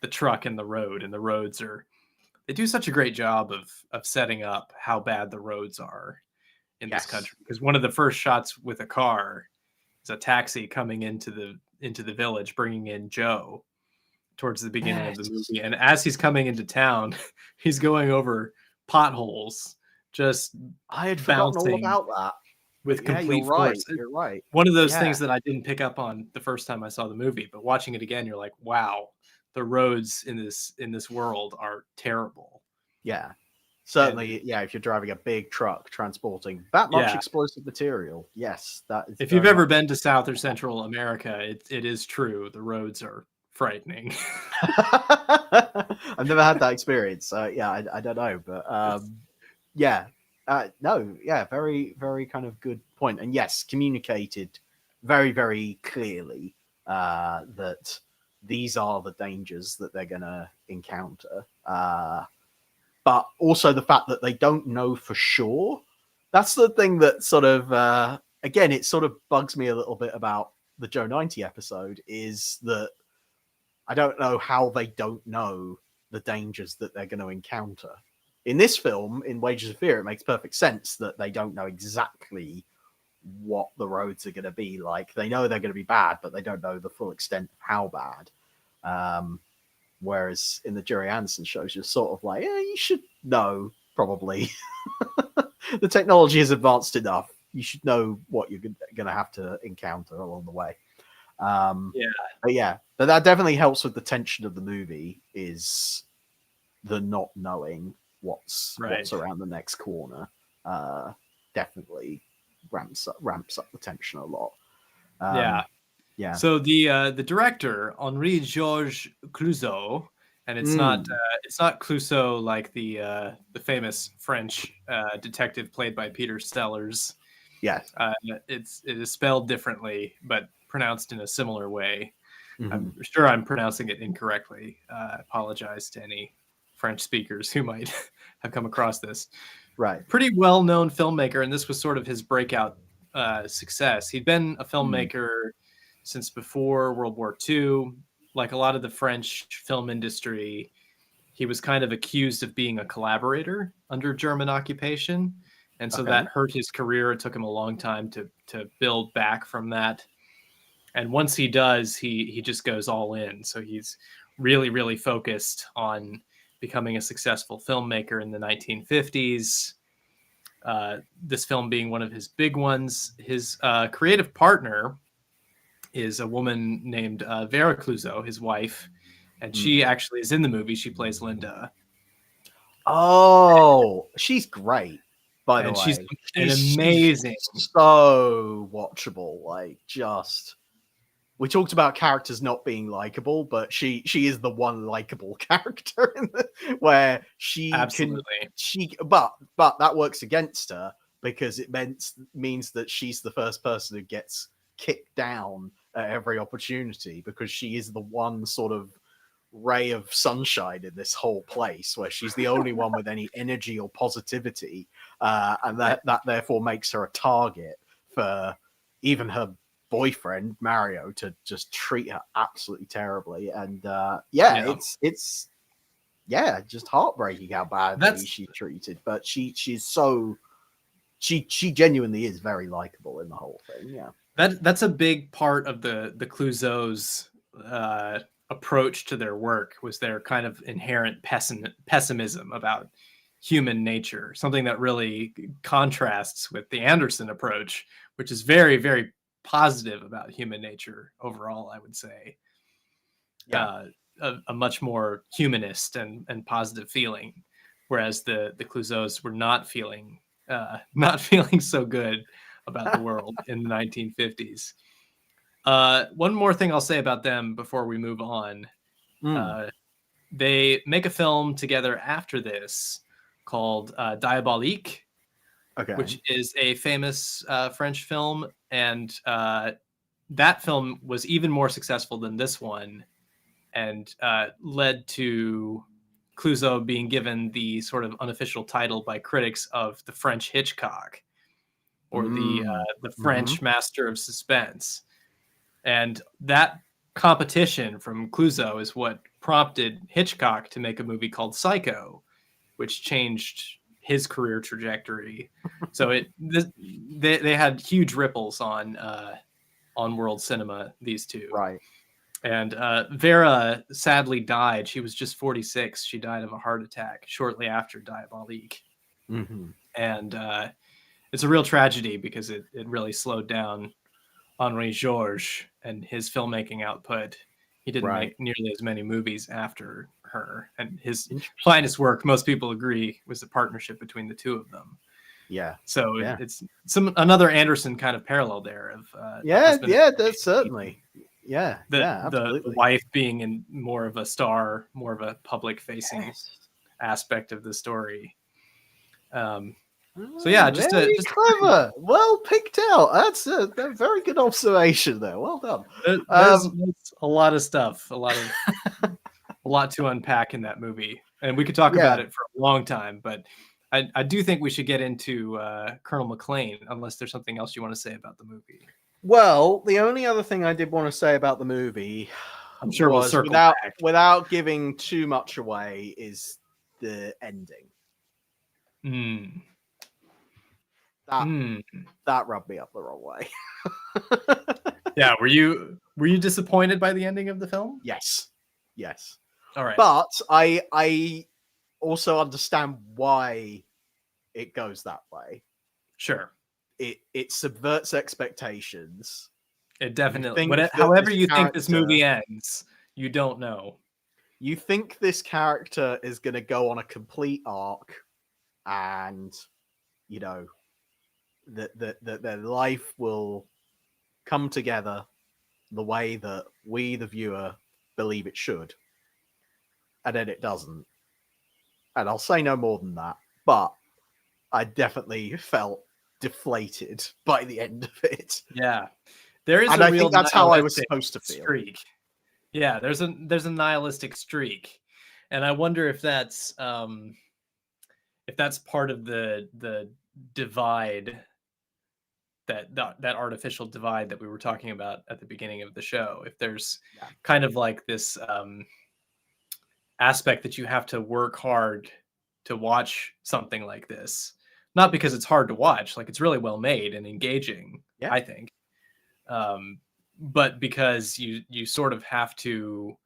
A: the truck and the road, and the roads are. They do such a great job of setting up how bad the roads are in this country. Because one of the first shots with a car is a taxi coming into the village, bringing in Joe towards the beginning of the movie. And as he's coming into town, he's going over potholes, just
B: I had forgotten all
A: bouncing
B: about that.
A: with
B: But yeah,
A: complete force.
B: You're right.
A: One of those
B: Yeah,
A: things that I didn't pick up on the first time I saw the movie, but watching it again, you're like, wow, the roads in this world are terrible.
B: yeah.
A: And
B: Certainly, yeah, if you're driving a big truck transporting that much
A: yeah,
B: explosive material, yes, that is
A: if you've
B: very
A: ever
B: much.
A: been to South or Central America, it is true. The roads are frightening.
B: I've never had that experience. So yeah, I don't know, but yeah, no, yeah, very, very kind of good point. And yes, communicated very, very clearly that these are the dangers that they're going to encounter. But also the fact that they don't know for sure. That's the thing that sort of, again, it sort of bugs me a little bit about the Joe 90 episode is that I don't know how they don't know the dangers that they're going to encounter. In this film, in Wages of Fear, it makes perfect sense that they don't know exactly what the roads are going to be like. They know they're going to be bad, but they don't know the full extent of how bad. Whereas in the Jerry Anderson shows, you're sort of like, you should know, probably. The technology is advanced enough. You should know what you're going to have to encounter along the way. But that definitely helps with the tension of the movie, is the not knowing what's around the next corner. Definitely ramps up the tension a lot. Yeah.
A: So the director, Henri Georges Clouzot, and it's not Clouseau like the famous French detective played by Peter Sellers.
B: Yes.
A: It is spelled differently, but pronounced in a similar way.
B: Mm-hmm.
A: I'm sure I'm pronouncing it incorrectly. I apologize to any French speakers who might have come across this.
B: Right.
A: Pretty well-known filmmaker, and this was sort of his breakout success. He'd been a filmmaker since before World War II. Like a lot of the French film industry, he was kind of accused of being a collaborator under German occupation. And so that hurt his career. It took him a long time to build back from that. And once he does, he just goes all in. So he's really, really focused on becoming a successful filmmaker in the 1950s. This film being one of his big ones. His creative partner is a woman named Vera Clouzot, his wife, and she actually is in the movie. She plays Linda.
B: Oh, she's great, by the way.
A: She's amazing.
B: She's so watchable. Like, just... We talked about characters not being likable, but she is the one likable character where she
A: absolutely
B: but that works against her because it means that she's the first person who gets kicked down at every opportunity, because she is the one sort of ray of sunshine in this whole place, where she's the only one with any energy or positivity, and that therefore makes her a target for even her boyfriend Mario to just treat her absolutely terribly. And it's just heartbreaking how badly she's treated, but she's so she genuinely is very likable in the whole thing.
A: That's a big part of the Clouzot's approach to their work, was their kind of inherent pessimism about human nature, something that really contrasts with the Anderson approach, which is very, very positive about human nature overall, I would say. A much more humanist and positive feeling, whereas the Clouzots were not feeling so good about the world in the 1950s. One more thing I'll say about them before we move on. They make a film together after this called Diabolique, which is a famous French film, and that film was even more successful than this one, and led to Clouzot being given the sort of unofficial title by critics of the French Hitchcock, or the French master of suspense. And that competition from Clouzot is what prompted Hitchcock to make a movie called Psycho, which changed his career trajectory. So they had huge ripples on world cinema, these two.
B: Right.
A: And Vera sadly died. She was just 46. She died of a heart attack shortly after Diabolique.
B: Mm-hmm.
A: And it's a real tragedy because it really slowed down Henri Georges and his filmmaking output. He didn't
B: Right.
A: make nearly as many movies after her. And his
B: Interesting.
A: finest work, most people agree, was the partnership between the two of them.
B: Yeah.
A: So
B: Yeah.
A: it's another Anderson kind of parallel there of
B: that's certainly. Yeah.
A: the
B: Absolutely.
A: wife being in more of a star, more of a public facing aspect of the story. So yeah, just
B: clever, well picked out. That's a very good observation there. Well done.
A: There's a lot of stuff, a lot to unpack in that movie, and we could talk about it for a long time. But I do think we should get into Colonel McClaine, unless there's something else you want to say about the movie.
B: Well, the only other thing I did want to say about the movie,
A: I'm sure we'll circle back.
B: without giving too much away, is the ending. That rubbed me up the wrong way.
A: Yeah, were you disappointed by the ending of the film?
B: Yes.
A: All right,
B: but I also understand why it goes that way.
A: Sure.
B: It subverts expectations.
A: It definitely. However you think this movie ends, you don't know.
B: You think this character is going to go on a complete arc, and that their life will come together the way that we, the viewer, believe it should, and then it doesn't. And I'll say no more than that. But I definitely felt deflated by the end of it.
A: Yeah, there is,
B: and I think that's how I was supposed to feel.
A: Streak. Yeah, there's a nihilistic streak, and I wonder if that's part of the divide, that artificial divide that we were talking about at the beginning of the show. If there's kind of like this aspect that you have to work hard to watch something like this. Not because it's hard to watch, like it's really well made and engaging, I think. But because you sort of have to,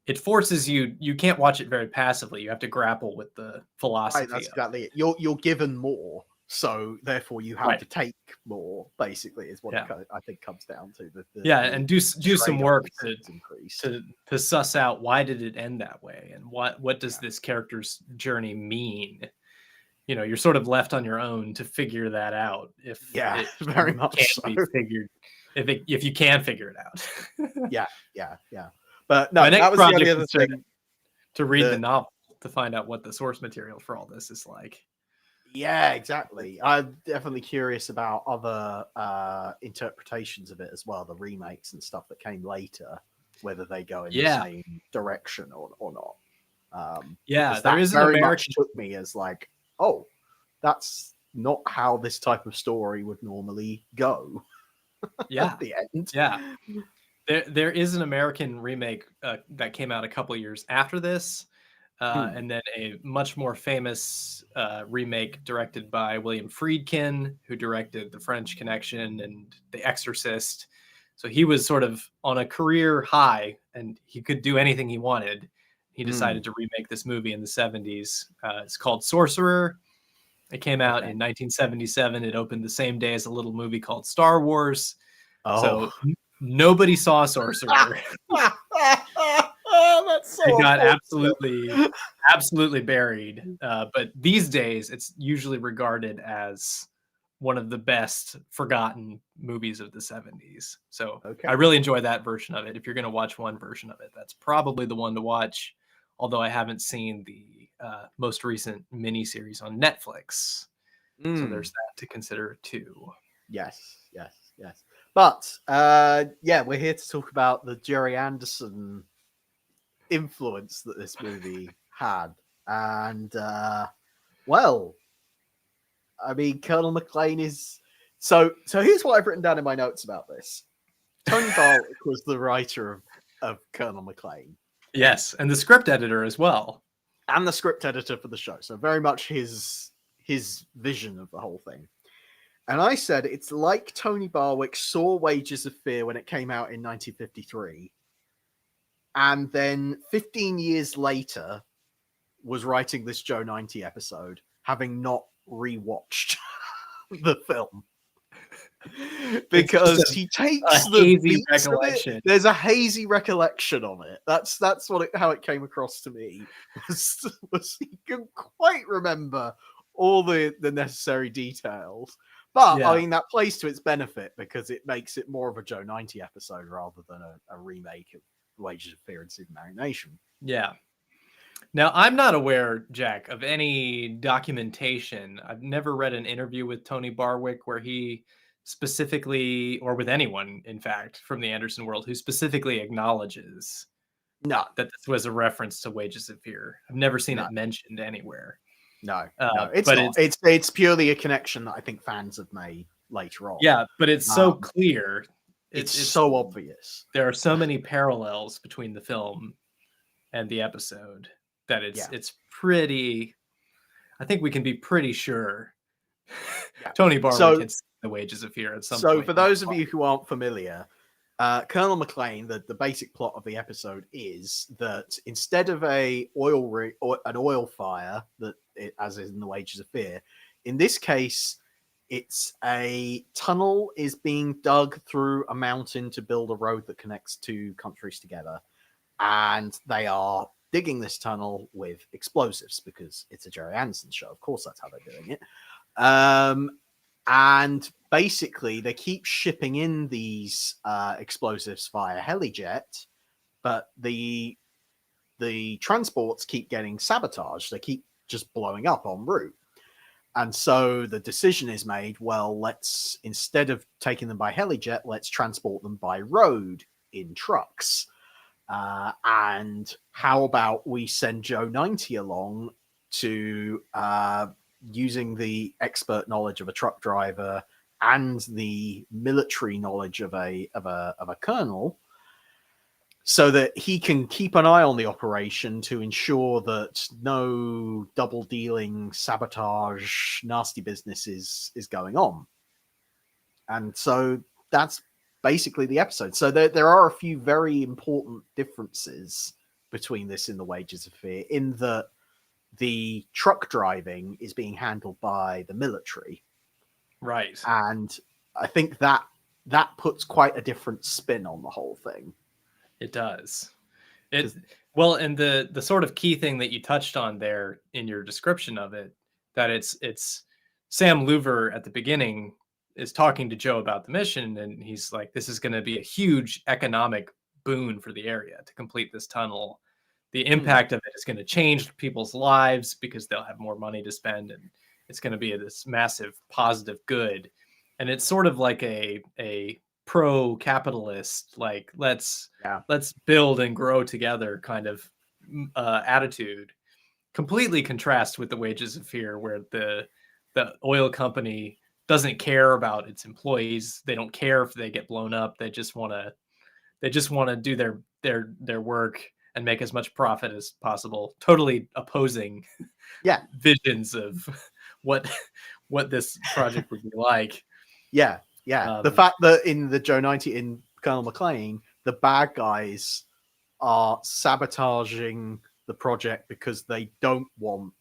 A: it forces you can't watch it very passively. You have to grapple with the philosophy.
B: Right, that's exactly it. You're given more, so therefore you have to take more, basically, is what I think comes down to.
A: And do some work to suss out why did it end that way, and what does this character's journey mean. You're sort of left on your own to figure that out.
B: Very much
A: be figured. If you can figure it out.
B: yeah. But no,
A: that was the only other
B: thing.
A: To read the novel to find out what the source material for all this is like.
B: Yeah, exactly. I'm definitely curious about other interpretations of it as well, the remakes and stuff that came later, whether they go in the same direction or not.
A: There is
B: very much took me as like, oh, that's not how this type of story would normally go.
A: At
B: the end.
A: There is an American remake that came out a couple years after this, and then a much more famous remake directed by William Friedkin, who directed The French Connection and The Exorcist. So he was sort of on a career high, and he could do anything he wanted. He decided to remake this movie in the 70s. It's called Sorcerer. It came out in 1977. It opened the same day as a little movie called Star Wars. So nobody saw Sorcerer.
B: That's so
A: it got absolutely buried. But these days, it's usually regarded as one of the best forgotten movies of the 70s. So I really enjoy that version of it. If you're going to watch one version of it, that's probably the one to watch. Although I haven't seen the most recent miniseries on Netflix. So there's that to consider too.
B: Yes. But we're here to talk about the Jerry Anderson influence that this movie had. And Colonel McClaine is so here's what I've written down in my notes about this. Tony Barwick was the writer of Colonel McClaine.
A: Yes, and the script editor as well.
B: And the script editor for the show. So very much his vision of the whole thing. And I said it's like Tony Barwick saw Wages of Fear when it came out in 1953 and then 15 years later was writing this Joe 90 episode, having not rewatched the film. Because he takes the
A: hazy
B: beats of
A: recollection.
B: it. There's a hazy recollection of it. That's how it came across to me. Was he couldn't quite remember all the necessary details. But
A: Yeah.
B: I mean, that plays to its benefit because it makes it more of a Joe 90 episode rather than a remake of Wages of Fear and Supermarionation.
A: Yeah. Now, I'm not aware, Jack, of any documentation. I've never read an interview with Tony Barwick where he specifically, or with anyone, in fact, from the Anderson world, who specifically acknowledges
B: No,
A: that this was a reference to Wages of Fear. I've never seen
B: No.
A: it mentioned anywhere.
B: no, it's
A: but
B: not. It's purely a connection that I think fans have made later on.
A: Yeah, but it's so clear.
B: It's so obvious.
A: There are so many parallels between the film and the episode that it's pretty. I think we can be pretty sure Tony Barwick can see the Wages of Fear at some point.
B: So for those of you who aren't familiar, Colonel McClaine, the basic plot of the episode is that instead of an oil fire as is in the Wages of Fear, in this case, it's a tunnel is being dug through a mountain to build a road that connects two countries together, and they are digging this tunnel with explosives because it's a Jerry Anderson show. Of course, that's how they're doing it. And basically, they keep shipping in these explosives via helijet, but the transports keep getting sabotaged. They keep just blowing up en route. And so the decision is made, well, let's, instead of taking them by helijet, let's transport them by road in trucks. And how about we send Joe 90 along to using the expert knowledge of a truck driver and the military knowledge of a colonel, so that he can keep an eye on the operation to ensure that no double dealing, sabotage, nasty business is going on. And so that's basically the episode. So there are a few very important differences between this and the Wages of Fear, in that the truck driving is being handled by the military.
A: Right.
B: And I think that puts quite a different spin on the whole thing.
A: It does. Well, and the sort of key thing that you touched on there in your description of it, that it's Sam Loover at the beginning is talking to Joe about the mission, and he's like, this is going to be a huge economic boon for the area to complete this tunnel. The impact of it is going to change people's lives because they'll have more money to spend, and it's going to be this massive positive good. And it's sort of like a pro-capitalist, like let's build and grow together kind of attitude. Completely contrast with the Wages of Fear, where the oil company doesn't care about its employees. They don't care if they get blown up. They just want to do their work and make as much profit as possible. Totally opposing visions of what this project would be like.
B: Yeah. The fact that in the Joe 90, in Colonel McClaine, the bad guys are sabotaging the project because they don't want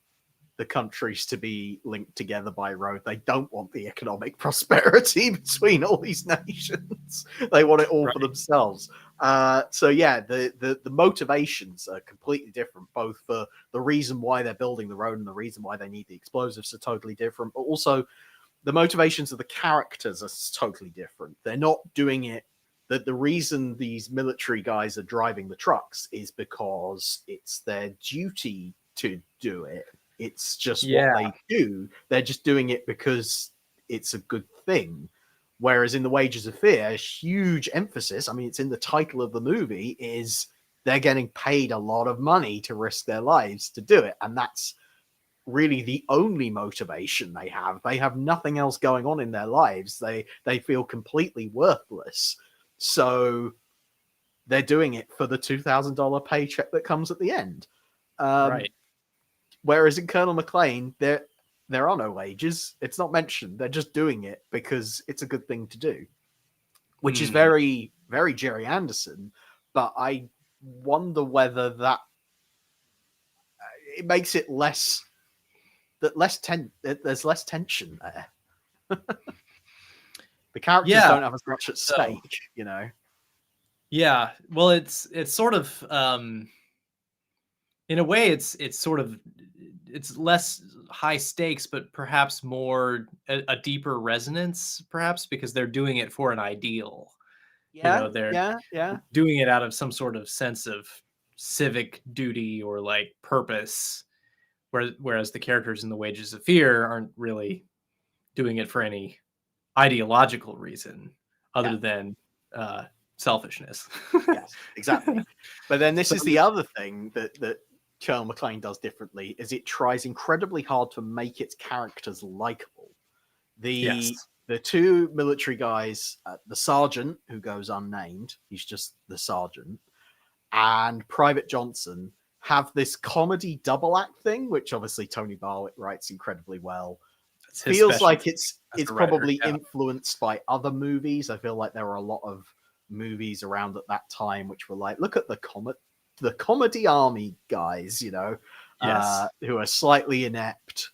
B: the countries to be linked together by road. They don't want the economic prosperity between all these nations. They want it all for themselves. So yeah, the motivations are completely different, both for the reason why they're building the road and the reason why they need the explosives are totally different, but also the motivations of the characters are totally different. They're not doing it. The reason these military guys are driving the trucks is because it's their duty to do it. It's just what they do. They're just doing it because it's a good thing. Whereas in the Wages of Fear, a huge emphasis, I mean, it's in the title of the movie, is they're getting paid a lot of money to risk their lives to do it. And that's really the only motivation they have. They have nothing else going on in their lives. They feel completely worthless. So they're doing it for the $2,000 paycheck that comes at the end. Whereas in Colonel McClaine, there are no wages. It's not mentioned. They're just doing it because it's a good thing to do, which is very, very Jerry Anderson. But I wonder whether that it makes it less there's less tension there. The characters don't have as much at stake, you know.
A: Yeah, well, it's sort of in a way, it's sort of it's less high stakes, but perhaps more a deeper resonance, perhaps because they're doing it for an ideal. You
B: Yeah,
A: know, they're
B: yeah.
A: doing it out of some sort of sense of civic duty or like purpose, whereas the characters in The Wages of Fear aren't really doing it for any ideological reason other than selfishness.
B: Yes, exactly. But then this
A: So,
B: is the other thing that Colonel McClaine does differently, is it tries incredibly hard to make its characters likable.
A: yes,
B: The two military guys, the sergeant, who goes unnamed, he's just the sergeant, and Private Johnson have this comedy double act thing, which obviously Tony Barwick writes incredibly well.
A: it's his
B: Feels like
A: specialty
B: it's
A: as a writer,
B: probably
A: yeah.
B: influenced by other movies. I feel like there were a lot of movies around at that time which were like, look at the comedy army guys, you know,
A: Yes.
B: who are slightly inept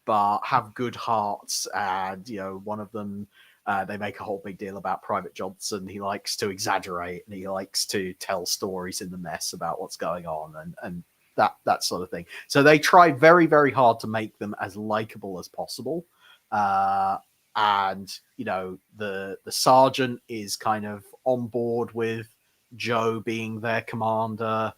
B: but have good hearts. And, you know, one of them, they make a whole big deal about Private Johnson. He likes to exaggerate and he likes to tell stories in the mess about what's going on and that sort of thing. So they try very, very hard to make them as likable as possible. And, you know, the sergeant is kind of on board with Joe being their commander.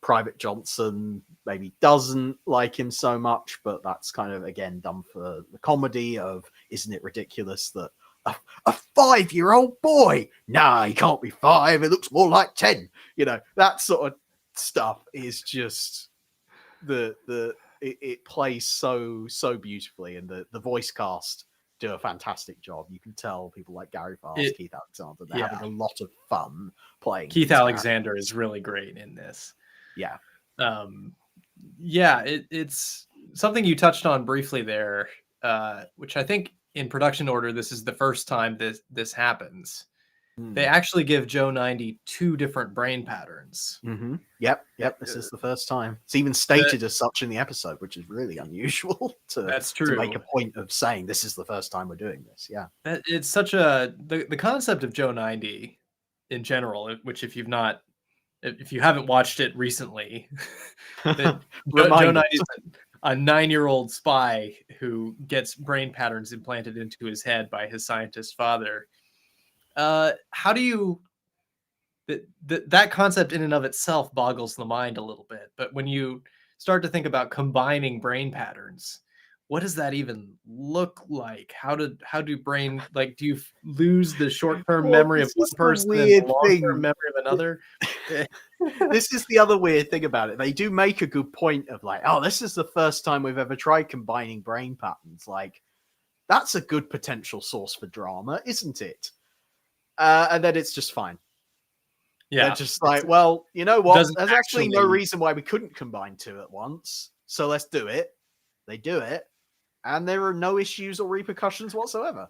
B: Private Johnson maybe doesn't like him so much, but that's kind of, again, done for the comedy of, isn't it ridiculous that a 5-year-old boy? Nah, he can't be 5. It looks more like 10. You know, that sort of stuff is just it plays so beautifully, and the voice cast do a fantastic job. You can tell people like Gary Fast, Keith Alexander, they're having a lot of fun playing.
A: Keith Alexander is really great in this.
B: Yeah.
A: Yeah, it's something you touched on briefly there, which I think in production order, this is the first time this happens. They actually give Joe 90 2 different brain patterns.
B: Mm-hmm. Yep. This is the first time. It's even stated as such in the episode, which is really unusual
A: That's true.
B: to make a point of saying this is the first time we're doing this. Yeah.
A: It's such the concept of Joe 90 in general, which if you haven't watched it recently, Joe 90 is a 9-year-old spy who gets brain patterns implanted into his head by his scientist father. How do you that concept in and of itself boggles the mind a little bit, but when you start to think about combining brain patterns, what does that even look like? How do brain, like, do you lose the short-term memory of one person and the long-term memory of another?
B: This is the other weird thing about it. They do make a good point of like, oh, this is the first time we've ever tried combining brain patterns. Like, that's a good potential source for drama, isn't it? And then it's just fine. Yeah. They're just like, well, you know what? There's actually no reason why we couldn't combine 2 at once. So let's do it. They do it. And there are no issues or repercussions whatsoever.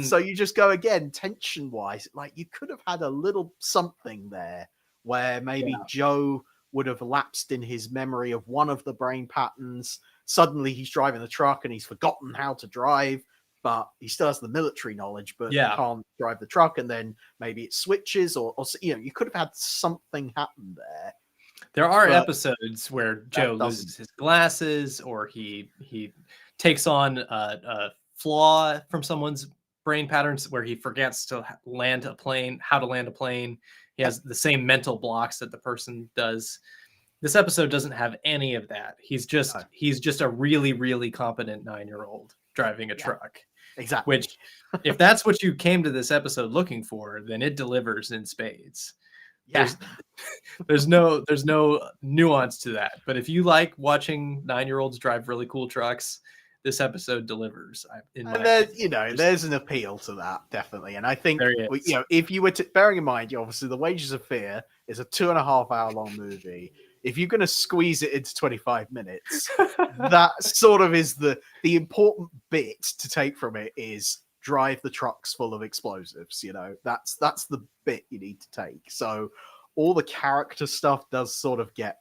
B: So you just go again, tension-wise, like you could have had a little something there where maybe Joe would have lapsed in his memory of one of the brain patterns. Suddenly he's driving the truck and he's forgotten how to drive, but he still has the military knowledge, but he can't drive the truck. And then maybe it switches or you know, you could have had something happen there.
A: There are episodes where Joe loses his glasses, or he takes on a flaw from someone's brain patterns where he forgets to land a plane, how to land a plane. He has the same mental blocks that the person does. This episode doesn't have any of that. He's just a really, really competent 9-year-old driving a truck.
B: Exactly.
A: Which, if that's what you came to this episode looking for, then it delivers in spades.
B: Yeah.
A: There's no nuance to that. But if you like watching 9-year-olds drive really cool trucks, this episode delivers.
B: There's an appeal to that, definitely. And I think, you know, if you were bearing in mind, obviously, The Wages of Fear is a 2.5-hour long movie. If you're going to squeeze it into 25 minutes, that sort of is the important bit to take from it is drive the trucks full of explosives. You know, that's the bit you need to take. So all the character stuff does sort of get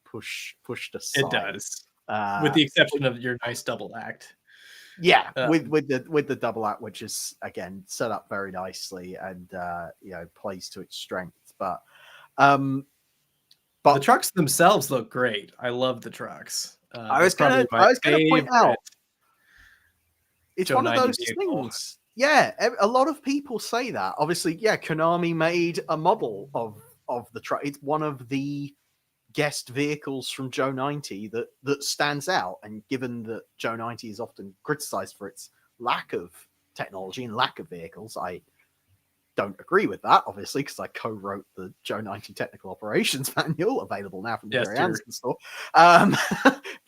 B: pushed aside.
A: It does, with the exception of your nice double act.
B: Yeah, with the double act, which is again set up very nicely and plays to its strengths. But
A: the trucks themselves look great. I love the trucks.
B: I was gonna point out, it's
A: Joe
B: one of
A: 90
B: those
A: vehicle.
B: things. Yeah, a lot of people say that. Obviously, yeah, Konami made a model of the truck. It's one of the guest vehicles from Joe 90 that stands out. And given that Joe 90 is often criticized for its lack of technology and lack of vehicles, I don't agree with that, obviously, because I co-wrote the Joe 90 Technical Operations Manual, available now from the Jerry Anderson store. If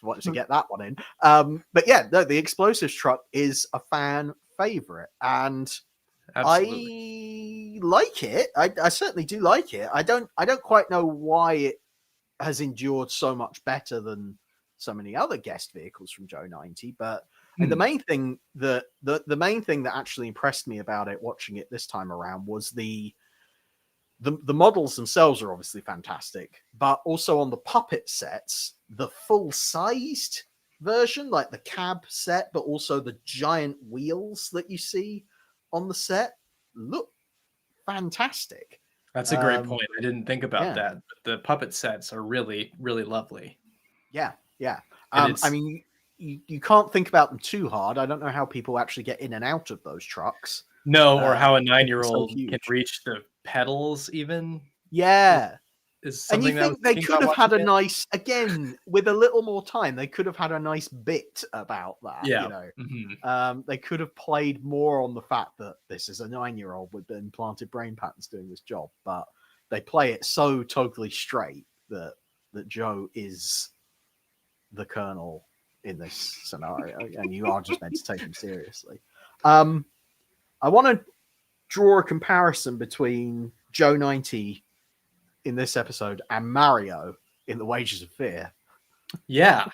B: you wanted to get that one in. But yeah, no, the Explosives truck is a fan favorite, and absolutely. I like it. I certainly do like it. I don't quite know why it has endured so much better than so many other guest vehicles from Joe 90, but and the main thing that the main thing that actually impressed me about it, watching it this time around, was the models themselves are obviously fantastic, but also on the puppet sets, the full-sized version, like the cab set, but also the giant wheels that you see on the set, look fantastic.
A: That's a great point. I didn't think about that, but the puppet sets are really, really lovely.
B: Yeah. I mean, you can't think about them too hard. I don't know how people actually get in and out of those trucks.
A: No, or how a 9-year-old can reach the pedals even.
B: Yeah.
A: Is
B: and you
A: something
B: think they could have had a nice, again, with a little more time, they could have had a nice bit about that.
A: Yeah.
B: They could have played more on the fact that this is a 9-year-old with implanted brain patterns doing this job, but they play it so totally straight that Joe is the Colonel in this scenario, and you are just meant to take him seriously. I want to draw a comparison between Joe 90 in this episode and Mario in The Wages of Fear.
A: Yeah,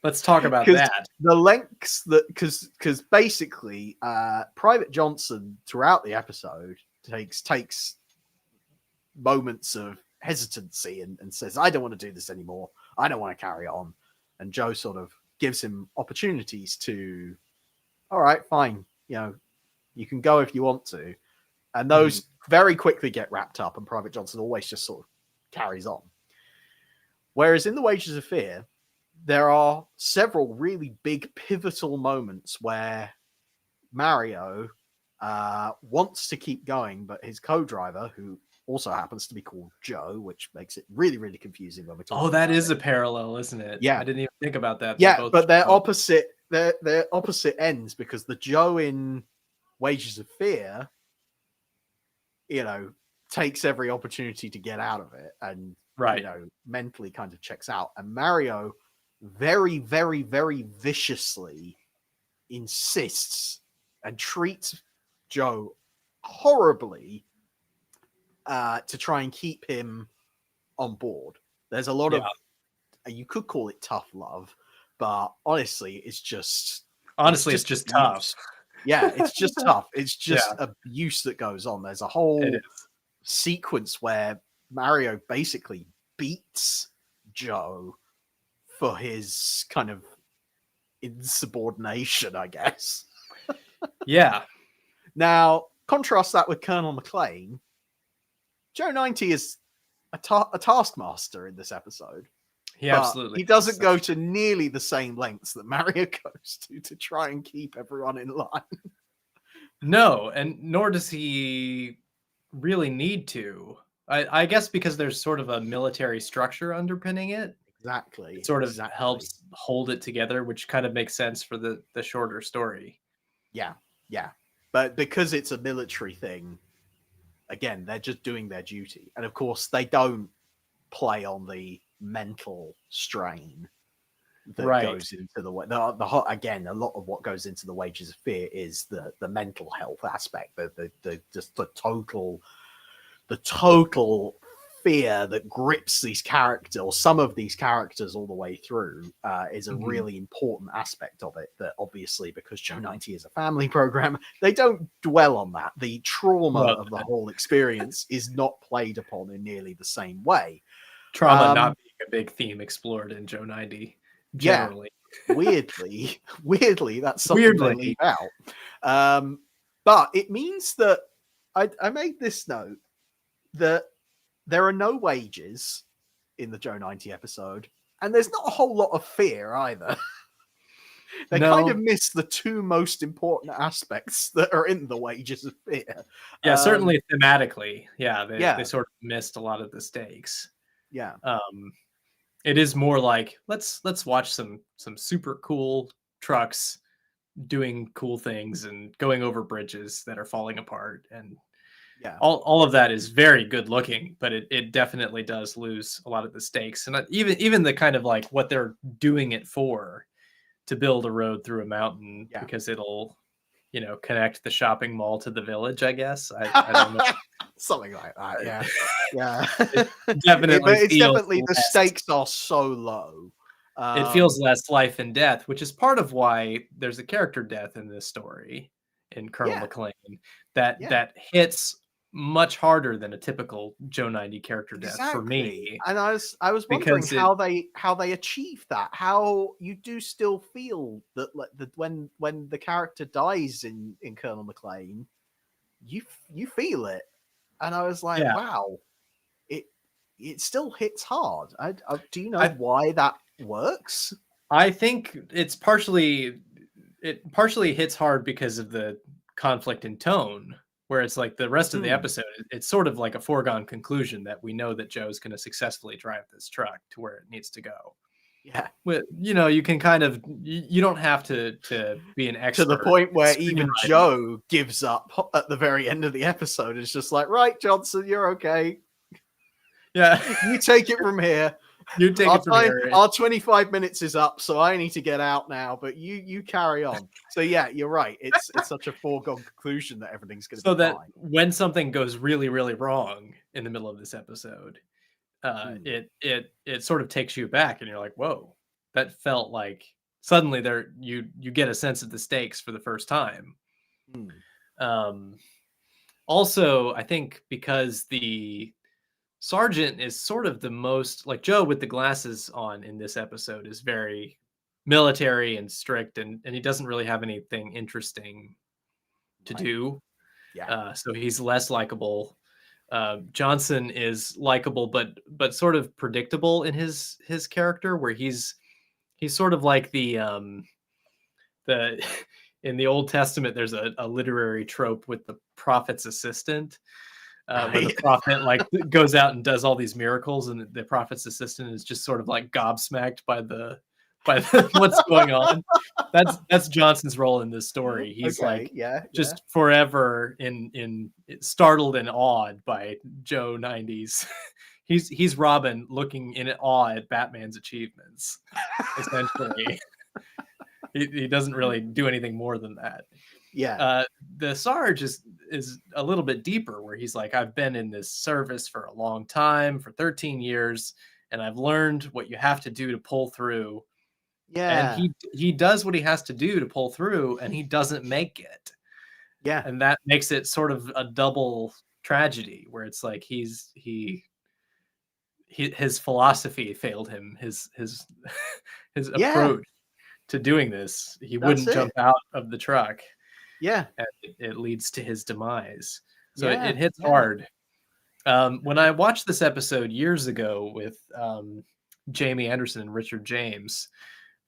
A: let's talk about that.
B: The lengths that, because basically Private Johnson throughout the episode takes moments of hesitancy and says, I don't want to do this anymore, I don't want to carry on, and Joe sort of gives him opportunities to, all right, fine, you can go if you want to, and those very quickly get wrapped up, and Private Johnson always just sort of carries on. Whereas in The Wages of Fear, there are several really big pivotal moments where Mario wants to keep going, but his co-driver, who also happens to be called Joe, which makes it really, really confusing when we're talking.
A: Oh, that is a parallel, isn't it?
B: Yeah,
A: I didn't even think about that.
B: Yeah, but they're opposite. They're opposite ends, because the Joe in Wages of Fear, takes every opportunity to get out of it, and mentally kind of checks out. And Mario very, very, very viciously insists and treats Joe horribly to try and keep him on board. There's a lot of, you could call it tough love, but honestly, it's just
A: tough.
B: Yeah, it's just tough. It's just abuse that goes on. There's a whole sequence where Mario basically beats Joe for his kind of insubordination, I guess.
A: Yeah.
B: Now, contrast that with Colonel McClaine. Joe 90 is a taskmaster in this episode.
A: He absolutely.
B: He doesn't go to nearly the same lengths that Mario goes to try and keep everyone in line.
A: No, and nor does he really need to. I guess because there's sort of a military structure underpinning it.
B: Exactly.
A: It sort of helps hold it together, which kind of makes sense for the shorter story.
B: Yeah. But because it's a military thing, again, they're just doing their duty. And of course, they don't play on the mental strain that goes into the again, a lot of what goes into The Wages of Fear is the mental health aspect, the total fear that grips these characters, or some of these characters, all the way through, is a really important aspect of it. That obviously, because Joe 90 is a family program, they don't dwell on that. The trauma of the whole experience is not played upon in nearly the same way.
A: Trauma not being a big theme explored in Joe 90, generally.
B: Yeah, weirdly, that's something they leave out. But it means that I made this note that there are no wages in the Joe 90 episode, and there's not a whole lot of fear either. They kind of miss the two most important aspects that are in the wages of fear.
A: Yeah, certainly thematically. Yeah, they sort of missed a lot of the stakes.
B: Yeah.
A: It is more like let's watch some super cool trucks doing cool things and going over bridges that are falling apart, and all of that is very good looking, but it definitely does lose a lot of the stakes, and even the kind of like what they're doing it for, to build a road through a mountain because it'll connect the shopping mall to the village, I guess. I don't know.
B: Something like that. Yeah.
A: It's definitely
B: the stakes are so low.
A: It feels less life and death, which is part of why there's a character death in this story in Colonel McClaine that hits much harder than a typical Joe 90 character death for me.
B: And I was wondering how they achieve that. How you do still feel that when the character dies in Colonel McClaine, you feel it. And I was like, wow, it still hits hard. Do you know why that works?
A: I think it partially hits hard because of the conflict in tone, where it's like the rest of the episode, it's sort of like a foregone conclusion that we know that Joe's going to successfully drive this truck to where it needs to go.
B: Yeah.
A: Well, you can kind of, you don't have to be an expert.
B: To the point where even Joe gives up at the very end of the episode. It's just like, right, Johnson, you're okay.
A: Yeah.
B: You take it from here.
A: You take it from here.
B: Our 25 minutes is up, so I need to get out now, but you carry on. So yeah, you're right. It's such a foregone conclusion that everything's going to be fine. So that
A: when something goes really, really wrong in the middle of this episode, it sort of takes you back, and you're like, whoa, that felt like suddenly you get a sense of the stakes for the first time. Also, I think because the Sergeant is sort of the most, like, Joe with the glasses on in this episode is very military and strict, and he doesn't really have anything interesting to do. Yeah. So he's less likable. Johnson is likable, but sort of predictable in his character, where he's sort of like the in the Old Testament, there's a literary trope with the prophet's assistant. Where the prophet like goes out and does all these miracles, and the prophet's assistant is just sort of like gobsmacked by the what's going on. That's Johnson's role in this story. He's just forever in startled and awed by Joe 90's. He's Robin looking in awe at Batman's achievements. Essentially, he doesn't really do anything more than that.
B: Yeah.
A: The Sarge is a little bit deeper, where he's like, I've been in this service for a long time, for 13 years, and I've learned what you have to do to pull through. Yeah. And he does what he has to do to pull through, and he doesn't make it.
B: Yeah.
A: And that makes it sort of a double tragedy, where it's like his philosophy failed him, his approach to doing this. He wouldn't jump out of the truck.
B: Yeah.
A: And it leads to his demise. So it hits hard. When I watched this episode years ago with Jamie Anderson and Richard James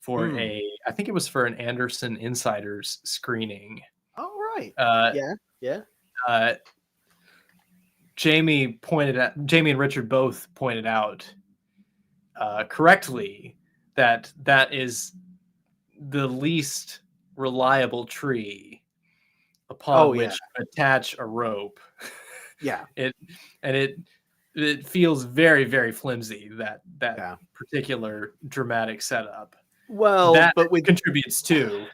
A: for I think it was for an Anderson Insiders screening.
B: Oh, right.
A: Jamie and Richard both pointed out correctly that is the least reliable tree upon which to attach a rope.
B: Yeah.
A: It feels very, very flimsy, that particular dramatic setup.
B: Well,
A: that contributes to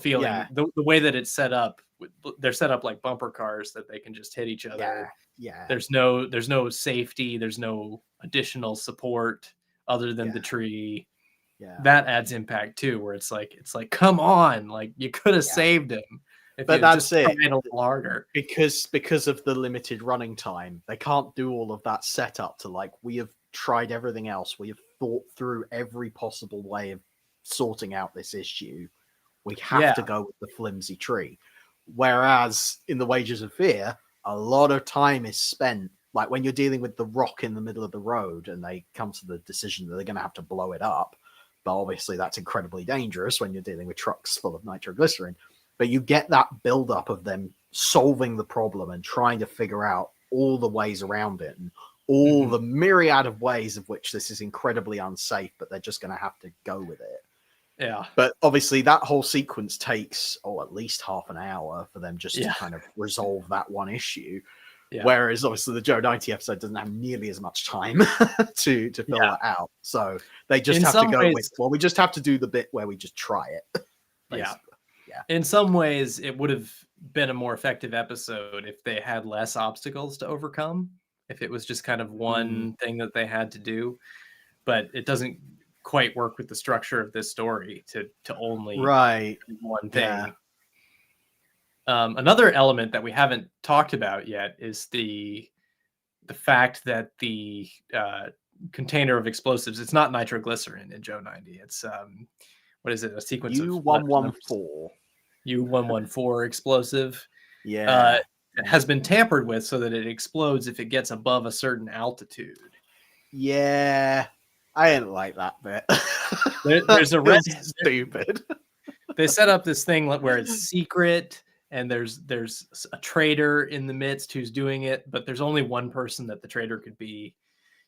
A: feeling the way that it's set up they're set up like bumper cars that they can just hit each other.
B: Yeah.
A: There's no safety. There's no additional support other than the tree.
B: Yeah.
A: That adds impact too, where it's like, come on, like you could have saved him if
B: but
A: you
B: that's
A: just tried a little harder.
B: Because of the limited running time, they can't do all of that setup to like, we have tried everything else. We have thought through every possible way of sorting out this issue. We have to go with the flimsy tree. Whereas in the Wages of Fear, a lot of time is spent, like when you're dealing with the rock in the middle of the road and they come to the decision that they're going to have to blow it up. But obviously that's incredibly dangerous when you're dealing with trucks full of nitroglycerin. But you get that buildup of them solving the problem and trying to figure out all the ways around it and all the myriad of ways of which this is incredibly unsafe, but they're just going to have to go with it.
A: Yeah.
B: But obviously that whole sequence takes, at least half an hour for them just to kind of resolve that one issue. Yeah. Whereas obviously the Joe 90 episode doesn't have nearly as much time to fill that out. So they just have to go with, we just have to do the bit where we just try it.
A: Yeah. In some ways, it would have been a more effective episode if they had less obstacles to overcome, if it was just kind of one thing that they had to do. But it doesn't quite work with the structure of this story to only one thing. Yeah. Another element that we haven't talked about yet is the fact that the container of explosives, it's not nitroglycerin in Joe 90. It's what is it? A sequence of
B: U114.
A: U114 explosive. Yeah. It has been tampered with so that it explodes if it gets above a certain altitude.
B: Yeah. I didn't like that bit.
A: There's a
B: stupid.
A: They set up this thing where it's secret and there's a traitor in the midst who's doing it, but there's only one person that the traitor could be.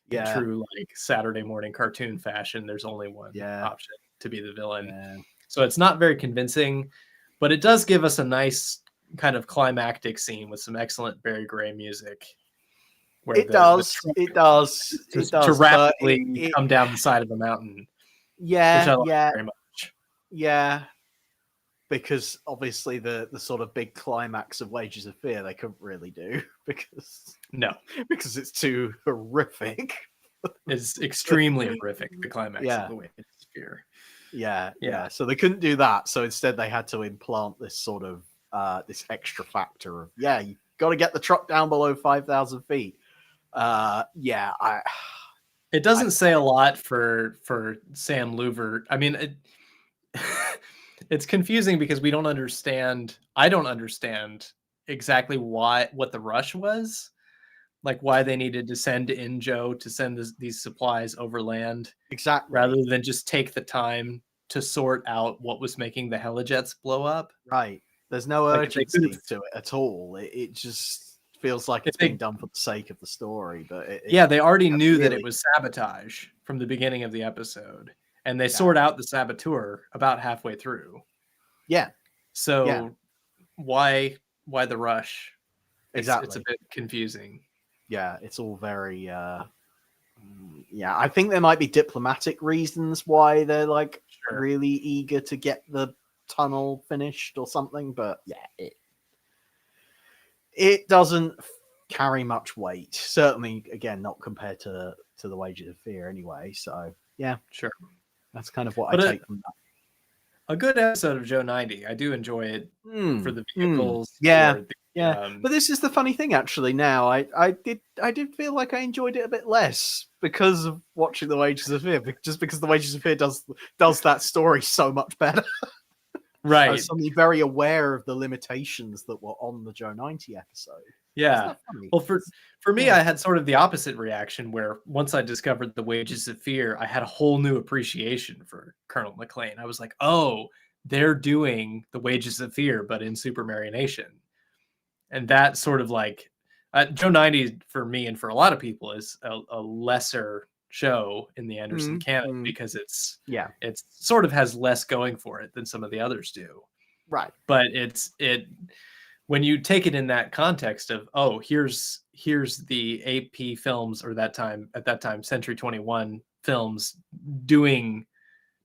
A: In true like Saturday morning cartoon fashion. There's only one option to be the villain. Yeah. So it's not very convincing, but it does give us a nice kind of climactic scene with some excellent Barry Gray music.
B: Where it does
A: to rapidly come down the side of the mountain.
B: Yeah,
A: which I like very much.
B: Yeah, because obviously the sort of big climax of Wages of Fear they couldn't really do because it's too horrific.
A: It's extremely horrific. The climax of the Wages of Fear.
B: Yeah. So they couldn't do that. So instead they had to implant this sort of this extra factor of you got to get the truck down below 5,000 feet.
A: It doesn't say a lot for Sam Louvert. I mean, it's confusing because I don't understand exactly what the rush was, like why they needed to send in Joe to send these supplies overland,
B: exactly,
A: rather than just take the time to sort out what was making the Helijets blow up.
B: Right. There's no urgency to it at all. It just feels like it's being done for the sake of the story. But
A: they already knew that it was sabotage from the beginning of the episode, and they sort out the saboteur about halfway through.
B: Yeah.
A: So why the rush?
B: Exactly.
A: It's a bit confusing.
B: Yeah, it's all very I think there might be diplomatic reasons why they're like really eager to get the tunnel finished or something, but it doesn't carry much weight. Certainly, again, not compared to the Wages of Fear anyway. So that's kind of what I take from that.
A: A good episode of Joe 90. I do enjoy it for the vehicles.
B: But this is the funny thing, actually. Now, I did feel like I enjoyed it a bit less because of watching the Wages of Fear, just because the Wages of Fear does that story so much better.
A: Right.
B: I was suddenly very aware of the limitations that were on the Joe 90 episode.
A: Yeah. Well, for me, I had sort of the opposite reaction where once I discovered the Wages of Fear, I had a whole new appreciation for Colonel McClaine. I was like, oh, they're doing the Wages of Fear, but in Supermarionation. And that sort of like Joe 90 for me and for a lot of people is a lesser show in the Anderson canon because it sort of has less going for it than some of the others do.
B: Right.
A: But when you take it in that context of, oh, here's the AP films, or at that time Century 21 films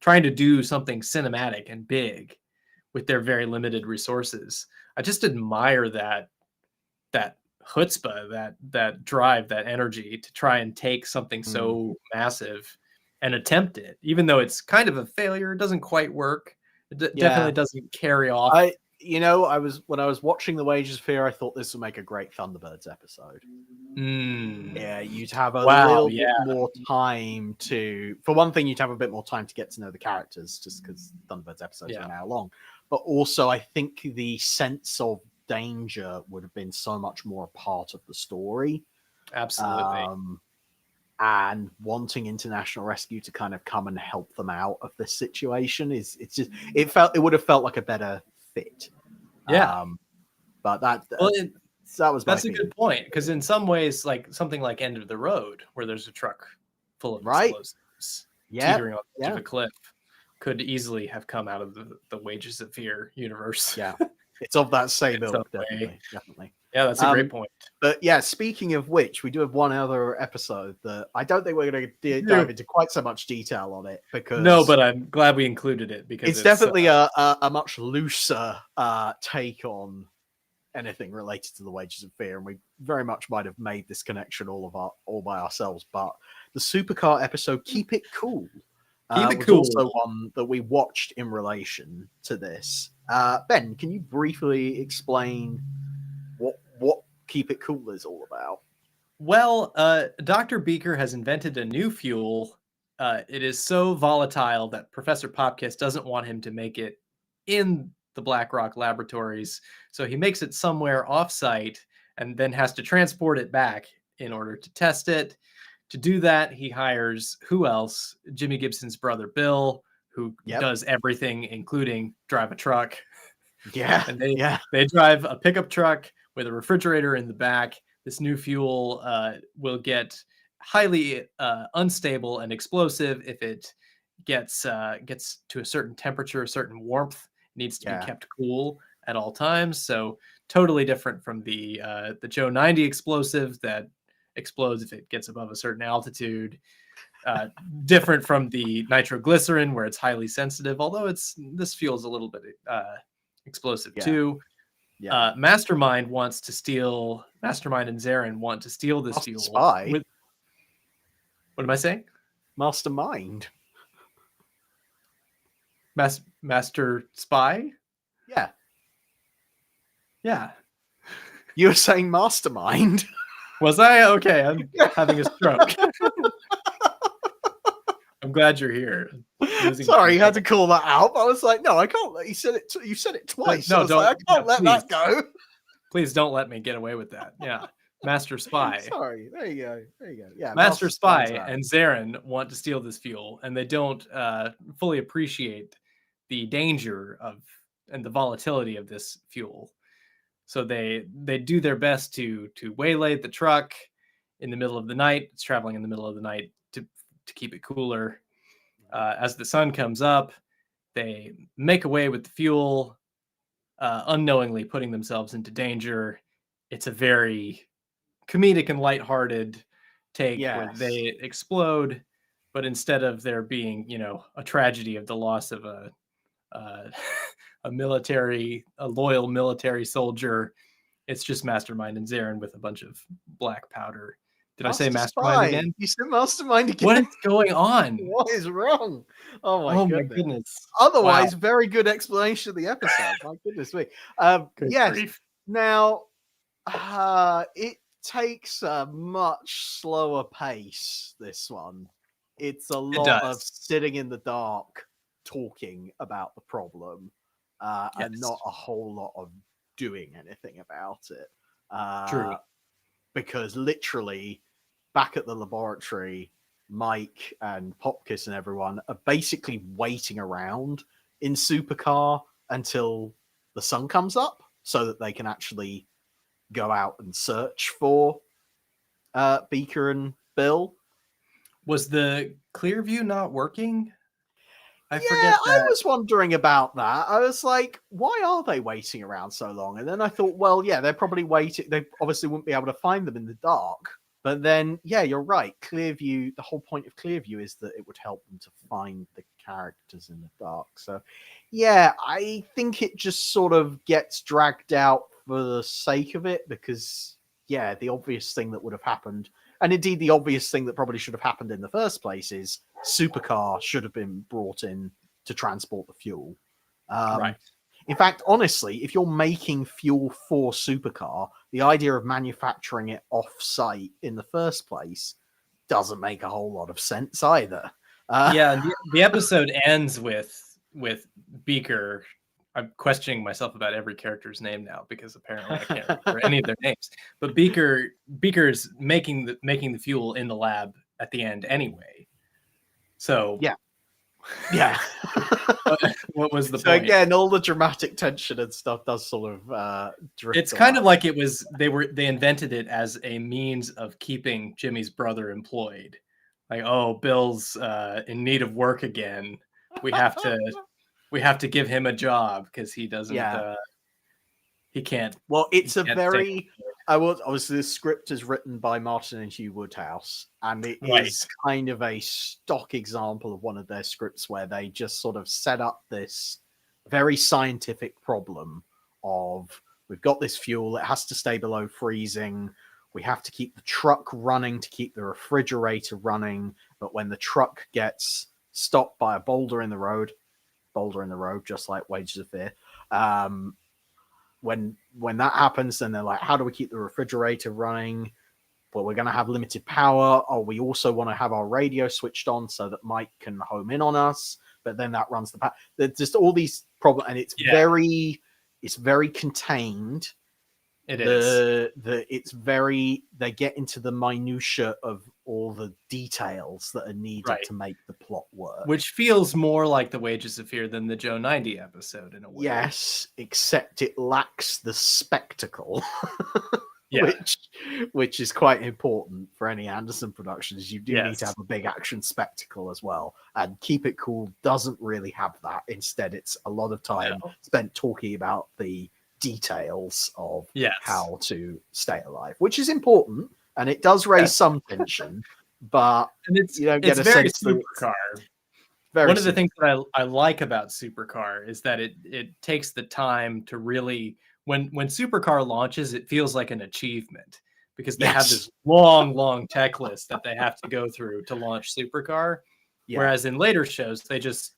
A: trying to do something cinematic and big with their very limited resources. I just admire that chutzpah, that drive, that energy to try and take something so massive and attempt it, even though it's kind of a failure. It doesn't quite work. It definitely doesn't carry off.
B: When I was watching The Wages of Fear, I thought this would make a great Thunderbirds episode. Yeah, you'd have a little bit more time for one thing, you'd have a bit more time to get to know the characters, just because Thunderbirds episodes are an hour long. But also, I think the sense of danger would have been so much more a part of the story.
A: Absolutely.
B: And wanting international rescue to kind of come and help them out of this situation it would have felt like a better fit. But that's a
A: good point, because in some ways, like something like End of the Road, where there's a truck full of explosives teetering on the edge of a cliff, could easily have come out of the Wages of Fear universe.
B: Yeah, it's of that same ilk, definitely.
A: Yeah, that's a great point.
B: But yeah, speaking of which, we do have one other episode that I don't think we're going to dive into quite so much detail on it, because
A: but I'm glad we included it, because
B: it's definitely a much looser take on anything related to the Wages of Fear, and we very much might have made this connection all by ourselves. But the Supercar episode, Keep It Cool, was also one that we watched in relation to this. Ben, can you briefly explain what Keep It Cool is all about?
A: Well, Dr. Beaker has invented a new fuel. It is so volatile that Professor Popkiss doesn't want him to make it in the Black Rock laboratories, so he makes it somewhere off-site and then has to transport it back in order to test it. To do that, he hires who else? Jimmy Gibson's brother Bill, who does everything, including drive a truck. And they drive a pickup truck with a refrigerator in the back. This new fuel will get highly unstable and explosive if it gets to a certain temperature, a certain warmth. It needs to be kept cool at all times. So totally different from the Joe 90 explosive that explodes if it gets above a certain altitude. Different from the nitroglycerin, where it's highly sensitive, although this fuel is a little bit explosive too. Mastermind and Zarin want to steal this fuel.
B: Spy.
A: What am I saying?
B: Mastermind.
A: Master Spy?
B: Yeah. You were saying Mastermind.
A: Was I? Okay, I'm having a stroke. I'm glad you're here.
B: Sorry, you had to call that out. I was like, no, I can't let you said it. You said it twice. No, I can't let that go.
A: Please don't let me get away with that. Yeah. Master Spy.
B: Sorry. There you go. Yeah.
A: Master Spy and Zarin want to steal this fuel, and they don't fully appreciate the danger and the volatility of this fuel. So they do their best to waylay the truck in the middle of the night. It's traveling in the middle of the night to keep it cooler. As the sun comes up, they make away with the fuel, unknowingly putting themselves into danger. It's a very comedic and lighthearted take where they explode, but instead of there being, a tragedy of the loss of a loyal military soldier, it's just Mastermind and Zarin with a bunch of black powder. Did I say Mastermind again?
B: You said Mastermind again.
A: What is going on?
B: What is wrong? Oh my
A: goodness.
B: Otherwise, very good explanation of the episode. My goodness me. Yes. Grief. Now, it takes a much slower pace, this one. It's a lot of sitting in the dark, talking about the problem, and not a whole lot of doing anything about it.
A: True.
B: Because literally, back at the laboratory, Mike and Popkiss and everyone are basically waiting around in Supercar until the sun comes up so that they can actually go out and search for Beaker and Bill.
A: Was the clear view not working?
B: I was wondering about that. I was like, why are they waiting around so long? And then I thought, well, yeah, they're probably waiting. They obviously wouldn't be able to find them in the dark. But then, yeah, you're right. Clearview, the whole point of Clearview is that it would help them to find the characters in the dark. So, yeah, I think it just sort of gets dragged out for the sake of it because, yeah, the obvious thing that would have happened, and indeed the obvious thing that probably should have happened in the first place, is Supercar should have been brought in to transport the fuel.
A: Right.
B: In fact, honestly, if you're making fuel for Supercar, the idea of manufacturing it off-site in the first place doesn't make a whole lot of sense either.
A: Yeah, the episode ends with Beaker. I'm questioning myself about every character's name now because apparently I can't remember any of their names. But Beaker's making the fuel in the lab at the end anyway. So
B: yeah.
A: what was the
B: So
A: point?
B: again, all the dramatic tension and stuff does sort of drift.
A: It's kind of like it was they invented it as a means of keeping Jimmy's brother employed. Like, oh, Bill's in need of work again. We have to give him a job because he doesn't he can't.
B: Well, it's a very obviously the script is written by Martin and Hugh Woodhouse, and it is kind of a stock example of one of their scripts where they just sort of set up this very scientific problem of we've got this fuel, it has to stay below freezing. We have to keep the truck running to keep the refrigerator running. But when the truck gets stopped by a boulder in the road, just like Wages of Fear, when that happens, then they're like, how do we keep the refrigerator running? Well, we're going to have limited power. Oh, we also want to have our radio switched on so that Mike can home in on us. But then that runs the power. There's just all these problems, and it's very contained. It is. They get into the minutia of all the details that are needed to make the plot work.
A: Which feels more like the Wages of Fear than the Joe 90 episode in a way.
B: Yes, except it lacks the spectacle. Which is quite important for any Anderson productions. You do need to have a big action spectacle as well. And Keep It Cool doesn't really have that. Instead, it's a lot of time spent talking about the details of how to stay alive, which is important, and it does raise some tension, but you don't get a
A: very
B: sense
A: Supercar. One of the things that I like about Supercar is that it takes the time to really, when Supercar launches, it feels like an achievement because they have this long tech list that they have to go through to launch Supercar. Whereas in later shows, they just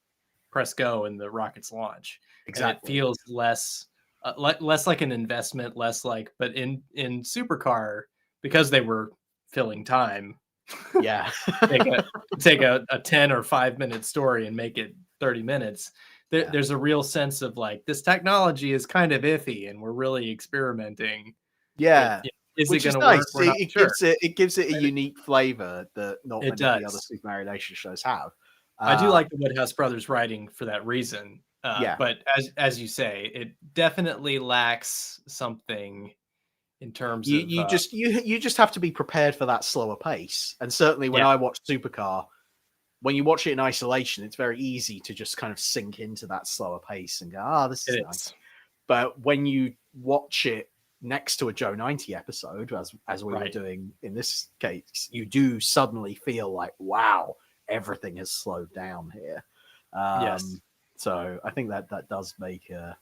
A: press go and the rockets launch. Exactly. And it feels less like an investment, but in Supercar, because they were filling time, take a 10 or 5 minute story and make it 30 minutes. There's a real sense of like, this technology is kind of iffy and we're really experimenting. Is it going to work? We're not sure.
B: It gives it a unique flavor that not many of the other Supermarionation shows have.
A: I do like the Woodhouse brothers writing for that reason. But as you say, it definitely lacks something in terms of
B: you just have to be prepared for that slower pace. And certainly when I watch Supercar, when you watch it in isolation, it's very easy to just kind of sink into that slower pace and go, this is nice. But when you watch it next to a Joe 90 episode, as we were doing in this case, you do suddenly feel like, wow, everything has slowed down here. So I think that does make a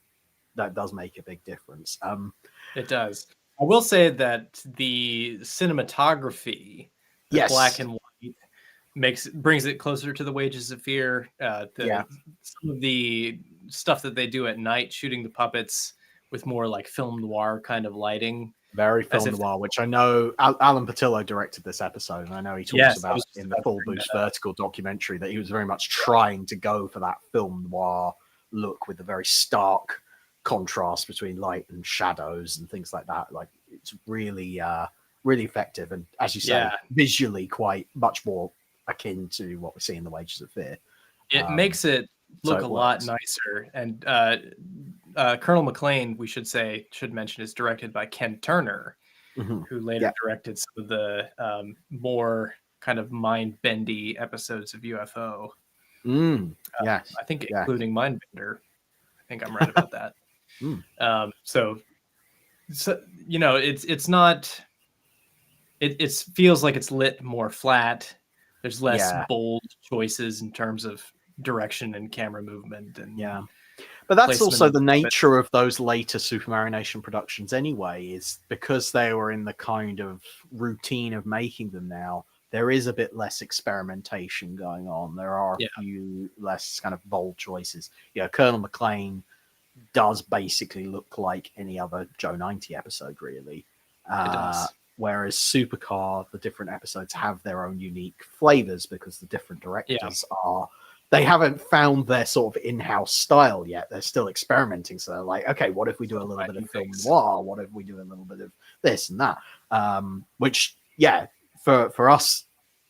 B: big difference.
A: It does. I will say that the cinematography, the black and white, brings it closer to the Wages of Fear. Some of the stuff that they do at night, shooting the puppets with more like film noir kind of lighting.
B: Very film noir, which I know Alan Patillo directed this episode, and I know he talks about in the Full Boost Vertical documentary that he was very much trying to go for that film noir look with a very stark contrast between light and shadows and things like that. Like, it's really effective, and as you say, visually quite much more akin to what we see in the Wages of Fear.
A: It makes it look a lot nicer. And Colonel McClaine, we should mention, is directed by Ken Turner, who later directed some of the more kind of mind-bendy episodes of UFO. I think including Mindbender. I think I'm right about that. So you know, it's not. It feels like it's lit more flat. There's less bold choices in terms of direction and camera movement and
B: But that's
A: placement
B: also
A: of
B: the
A: puppets.
B: nature of those later Supermarionation productions anyway, is because they were in the kind of routine of making them now, there is a bit less experimentation going on. There are a few less kind of bold choices. Colonel McClaine does basically look like any other Joe 90 episode, really.
A: It does.
B: Whereas Supercar, the different episodes have their own unique flavors because the different directors they haven't found their sort of in-house style yet. They're still experimenting. So they're like, okay, what if we do a little bit of film noir? What if we do a little bit of this and that? Which, for us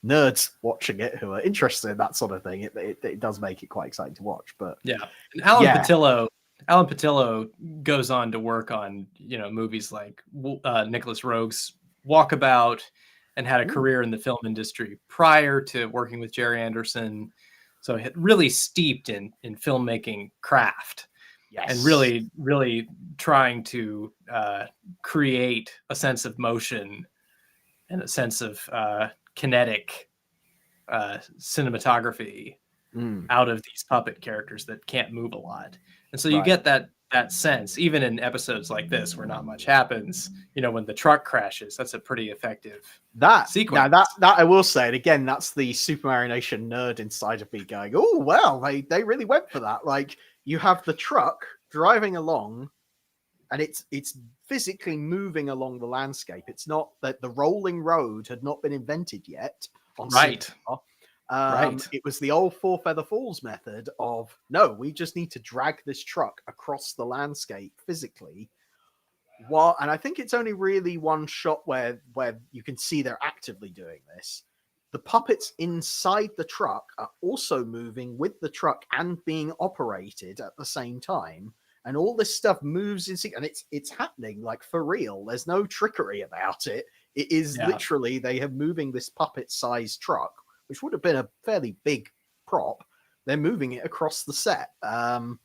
B: nerds watching it who are interested in that sort of thing, it does make it quite exciting to watch. But
A: and Alan Patillo goes on to work on movies like Nicholas Roeg's Walkabout, and had a career in the film industry prior to working with Jerry Anderson. So it really steeped in filmmaking craft, and really, really trying to create a sense of motion and a sense of kinetic cinematography out of these puppet characters that can't move a lot. And so you get that sense, even in episodes like this where not much happens, when the truck crashes, that's a pretty effective sequence.
B: Now that I will say, and again, that's the Supermarionation nerd inside of me going, oh, well, they really went for that. Like, you have the truck driving along, and it's physically moving along the landscape. It's not that the rolling road had not been invented yet on Supercar. It was the old Four Feather Falls method of, no, we just need to drag this truck across the landscape physically. And I think it's only really one shot where you can see they're actively doing this. The puppets inside the truck are also moving with the truck and being operated at the same time. And all this stuff moves in sync, and it's happening like for real. There's no trickery about it. It is literally, they are moving this puppet-sized truck, which would have been a fairly big prop. They're moving it across the set. And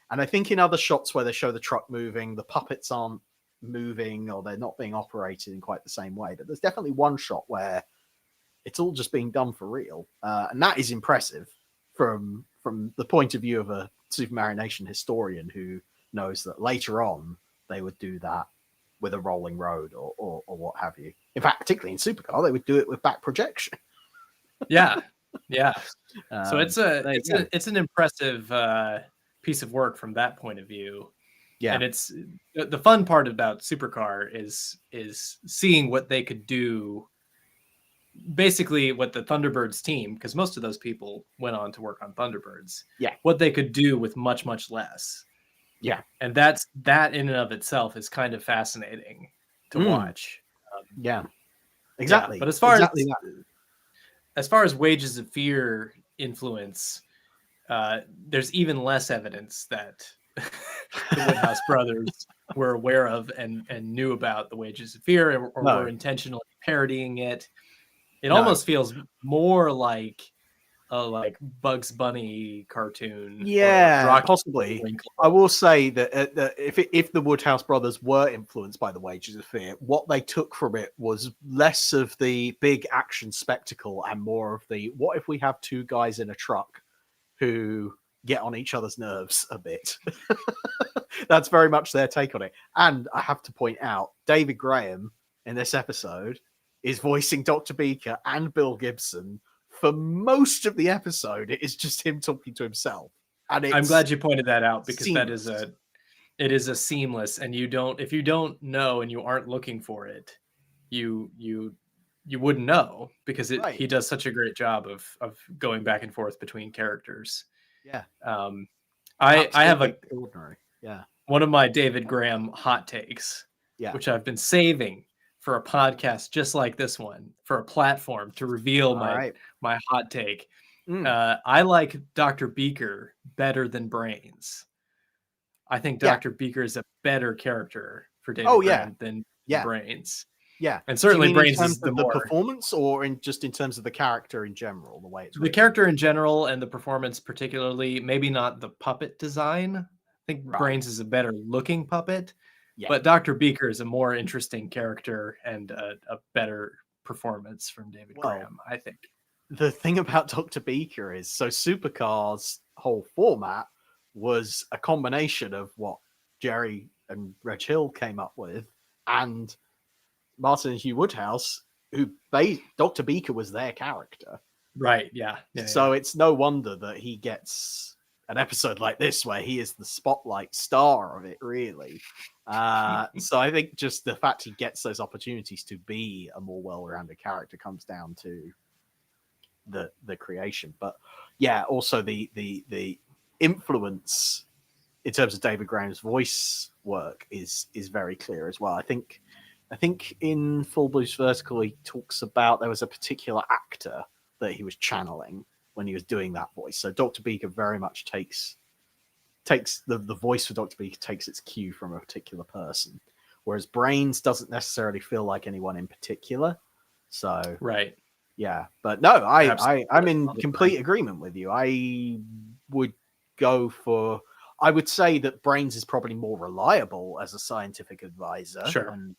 B: I think in other shots where they show the truck moving, the puppets aren't moving, or they're not being operated in quite the same way. But there's definitely one shot where it's all just being done for real. And that is impressive from the point of view of a Supermarionation historian who knows that later on they would do that with a rolling road or what have you. In fact, particularly in Supercar, they would do it with back projection.
A: So it's an impressive piece of work from that point of view. And it's the fun part about Supercar is seeing what they could do, basically what the Thunderbirds team, because most of those people went on to work on Thunderbirds, what they could do with much, much less. And that in and of itself is kind of fascinating to watch.
B: Exactly.
A: But as far as Wages of Fear influence, there's even less evidence that the Woodhouse brothers were aware of and knew about the Wages of Fear, or were intentionally parodying it. It almost feels more like a Bugs Bunny cartoon.
B: Possibly. I will say that if the Woodhouse brothers were influenced by the Wages of Fear, what they took from it was less of the big action spectacle and more of the, what if we have two guys in a truck who get on each other's nerves a bit. That's very much their take on it. And I have to point out, David Graham in this episode is voicing Dr. Beaker and Bill Gibson. For most of the episode, it is just him talking to himself. And
A: I'm glad you pointed that out, because
B: seamless.
A: it is a seamless, and if you don't know and you aren't looking for it, you wouldn't know, because he does such a great job of going back and forth between characters. I have
B: ordinary.
A: One of my David Graham hot takes, which I've been saving for a podcast just like this one, for a platform to reveal my hot take. I like Dr. Beaker better than Brains. I think Dr. Beaker is a better character for David Graham than Brains. And certainly Brains is the
B: performance, or in terms of the character in general, the way it's written?
A: The character in general and the performance particularly, maybe not the puppet design. I think Brains is a better looking puppet. But Dr. Beaker is a more interesting character and a better performance from David Graham, I think.
B: the thing about Dr. Beaker is, so Supercar's whole format was a combination of what Jerry and Reg Hill came up with, and Martin and Hugh Woodhouse, who Dr. Beaker was their character.
A: Right. Yeah.
B: So it's no wonder that he gets an episode like this where he is the spotlight star of it, really. So I think just the fact he gets those opportunities to be a more well-rounded character comes down to the creation. But yeah, also the influence in terms of David Graham's voice work is very clear as well. I think in Full Blues Vertical he talks about there was a particular actor that he was channeling when he was doing that voice. So Dr. Beaker very much takes the voice for Dr. Beaker takes its cue from a particular person, whereas Brains doesn't necessarily feel like anyone in particular. So
A: right.
B: Yeah, but no, I'm in complete agreement with you. I would go for. I would say that Brains is probably more reliable as a scientific advisor,
A: Sure.
B: and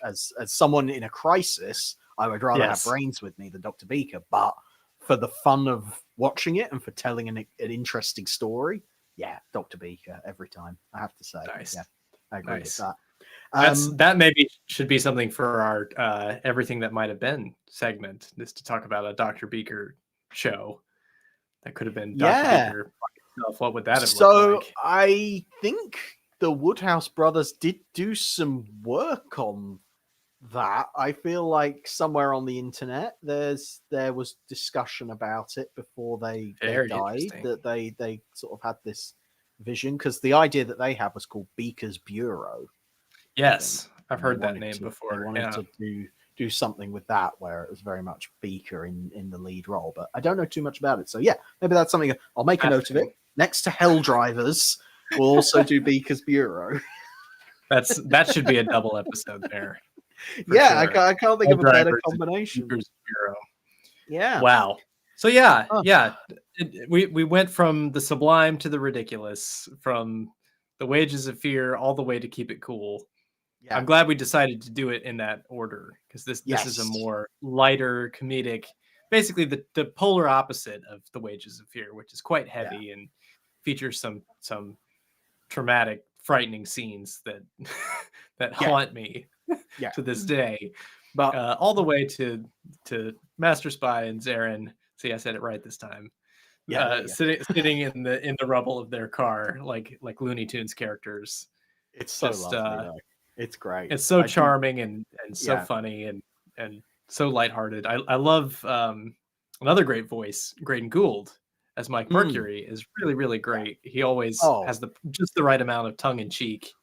B: as someone in a crisis, I would rather have Brains with me than Dr. Beaker. But for the fun of watching it and for telling an interesting story, yeah, Dr. Beaker every time. I have to say,
A: nice.
B: Yeah, I agree with that.
A: That maybe should be something for our Everything That Might Have Been segment, is to talk about a Dr. Beaker show. That could have been Dr. Beaker himself. What would that have looked like?
B: I think the Woodhouse brothers did do some work on that. I feel like somewhere on the internet there was discussion about it before they died, that they sort of had this vision, because the idea that they had was called Beaker's Bureau.
A: Yes, I've heard that name before.
B: They wanted to do something with that where it was very much Beaker in the lead role, but I don't know too much about it. So yeah, maybe that's something I'll make a note of it. Next to Hell Drivers, we'll also do Beaker's Bureau.
A: That should be a double episode there.
B: Yeah, sure. I can't think of a better combination.
A: Beaker's Bureau.
B: Yeah.
A: Wow. So yeah, we went from the sublime to the ridiculous, from the Wages of Fear all the way to Keep It Cool. Yeah. I'm glad we decided to do it in that order, because this is a more lighter, comedic, basically the polar opposite of the Wages of Fear, which is quite heavy and features some traumatic, frightening scenes that haunt me to this day. But all the way to Master Spy and Zarin. See, I said it right this time. Sitting in the rubble of their car, like Looney Tunes characters.
B: It's so lovely. It's great.
A: It's so charming and so funny and so lighthearted. I love another great voice, Graydon Gould as Mike Mercury is really, really great. He always has just the right amount of tongue in cheek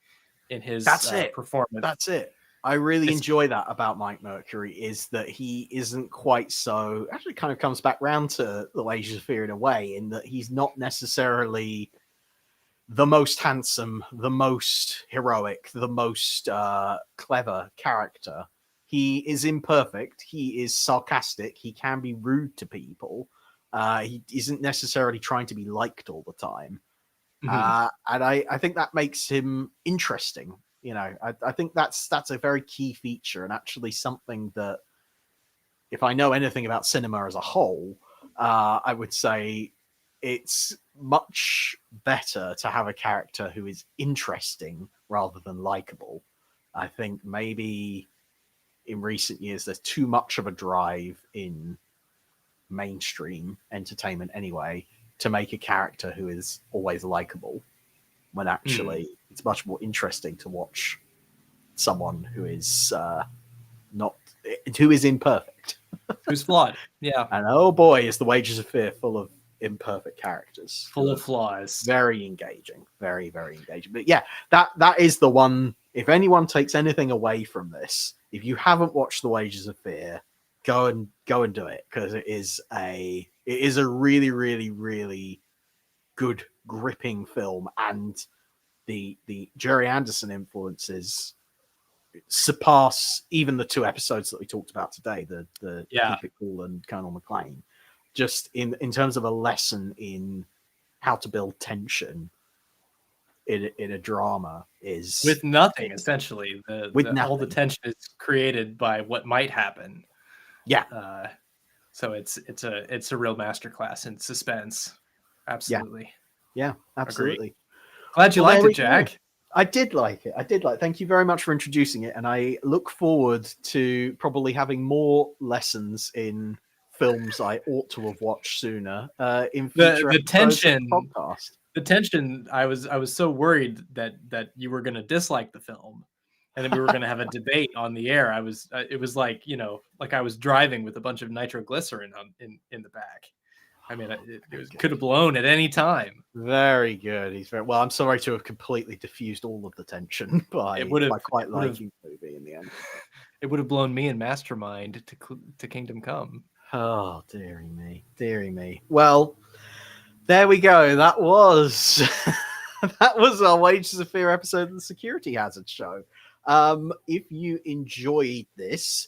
A: in his performance.
B: That's it. I really enjoy that about Mike Mercury, is that he isn't quite so, actually kind of comes back round to the Wages of Fear in a way, in that he's not necessarily the most handsome, the most heroic, the most clever character. He is imperfect. He is sarcastic. He can be rude to people. He isn't necessarily trying to be liked all the time. And I think that makes him interesting. You know, I think that's a very key feature, and actually something that, if I know anything about cinema as a whole, I would say it's much better to have a character who is interesting rather than likable. I think maybe in recent years there's too much of a drive in mainstream entertainment anyway to make a character who is always likable, when actually it's much more interesting to watch someone who is who is imperfect,
A: who's flawed. Yeah.
B: And oh boy, is the Wages of Fear full of imperfect characters,
A: full of flaws.
B: Very engaging, very, very engaging. But yeah, that is the one. If anyone takes anything away from this, if you haven't watched the Wages of Fear, go and do it, because it is a really, really, really good, gripping film, and the Jerry Anderson influences surpass even the two episodes that we talked about today, the Keep It Cool and Colonel McClaine. Just in terms of a lesson in how to build tension in a drama, is
A: with nothing, essentially.
B: Nothing.
A: All the tension is created by what might happen.
B: Yeah.
A: So it's a real masterclass in suspense. Absolutely.
B: Yeah,
A: Agreed.
B: absolutely.
A: Glad you
B: Well,
A: liked
B: there
A: it,
B: we go.
A: Jack.
B: I did like it. Thank you very much for introducing it, and I look forward to probably having more lessons in films I ought to have watched sooner in future
A: The
B: episodes of the
A: tension,
B: podcast.
A: I was so worried that you were going to dislike the film, and then we were going to have a debate on the air. It was like, like I was driving with a bunch of nitroglycerin in the back. I mean, could have blown at any time.
B: Very good. He's very well. I'm sorry to have completely diffused all of the tension by quite liking the movie in the end.
A: It would have blown me and Mastermind to Kingdom Come.
B: Oh, dearie me, dearie me. Well, there we go. That was that was our Wages of Fear episode of the Security Hazard Show. If you enjoyed this,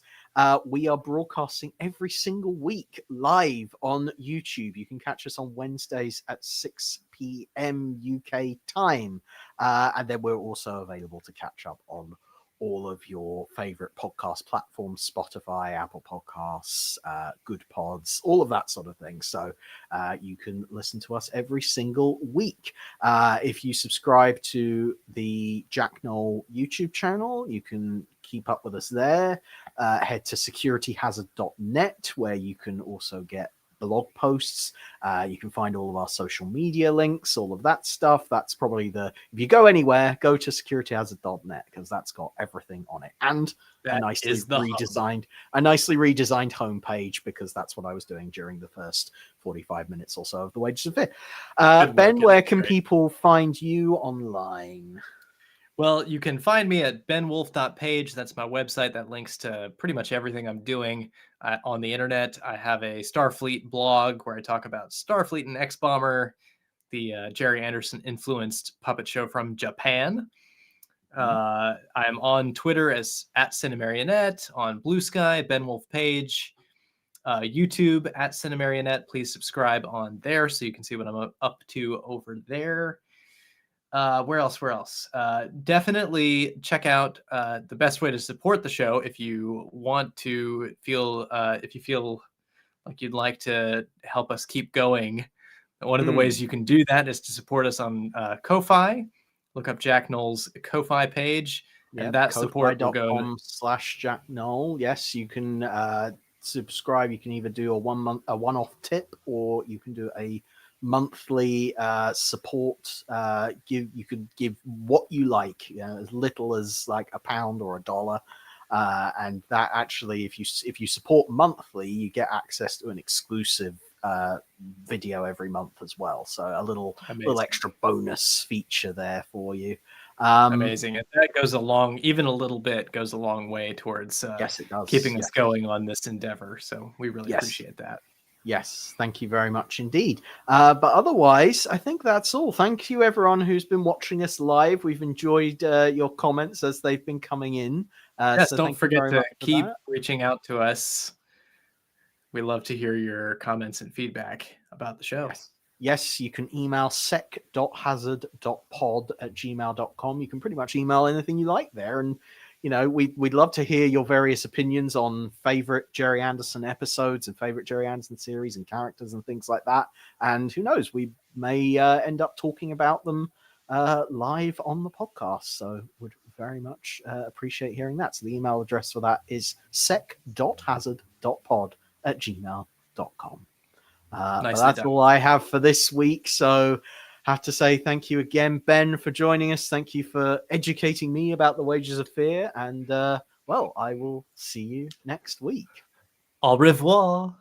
B: we are broadcasting every single week live on YouTube. You can catch us on Wednesdays at 6 p.m. UK time. And then we're also available to catch up on all of your favorite podcast platforms, Spotify, Apple Podcasts, Good Pods, all of that sort of thing. So you can listen to us every single week. If you subscribe to the Jack Knoll YouTube channel, you can keep up with us there. Head to securityhazard.net, where you can also get blog posts. You can find all of our social media links, all of that stuff. That's probably if you go anywhere, go to securityhazard.net, because that's got everything on it. And a nicely redesigned homepage, because that's what I was doing during the first 45 minutes or so of the Wages of Fear. Ben, where can people find you online?
A: Well, you can find me at benwolf.page. That's my website that links to pretty much everything I'm doing on the internet. I have a Starfleet blog where I talk about Starfleet and X-Bomber, the Jerry Anderson influenced puppet show from Japan. I'm on Twitter as @Cinemarionette, on Blue Sky, Ben Wolf Page, YouTube @Cinemarionette. Please subscribe on there so you can see what I'm up to over there. Where else? Definitely check out the best way to support the show if you want to if you feel like you'd like to help us keep going. One of the ways you can do that is to support us on Ko-Fi. Look up Jack Knoll's Ko-Fi page, and that support will go
B: /Jack Knoll. Yes, you can subscribe. You can either do a one-off tip, or you can do a monthly support. You could give what you like, as little as like £1 or $1, and that actually, if you support monthly, you get access to an exclusive video every month as well. So a little extra bonus feature there for you.
A: Amazing. And that goes even a little bit goes a long way towards
B: yes, it does.
A: keeping us going on this endeavor. So we really appreciate that.
B: Yes, thank you very much indeed. But otherwise, I think that's all. Thank you, everyone who's been watching us live. We've enjoyed your comments as they've been coming in.
A: Yes, so don't forget to keep reaching out to us. We love to hear your comments and feedback about the show.
B: Yes, you can email sec.hazard.pod@gmail.com. You can pretty much email anything you like there. And we'd love to hear your various opinions on favorite Jerry Anderson episodes and favorite Jerry Anderson series and characters and things like that. And who knows, we may end up talking about them live on the podcast. So would very much appreciate hearing that. So the email address for that is sec.hazard.pod@gmail.com. But that's all I have for this week. So have to say thank you again, Ben, for joining us. Thank you for educating me about the Wages of Fear. And, I will see you next week.
A: Au revoir.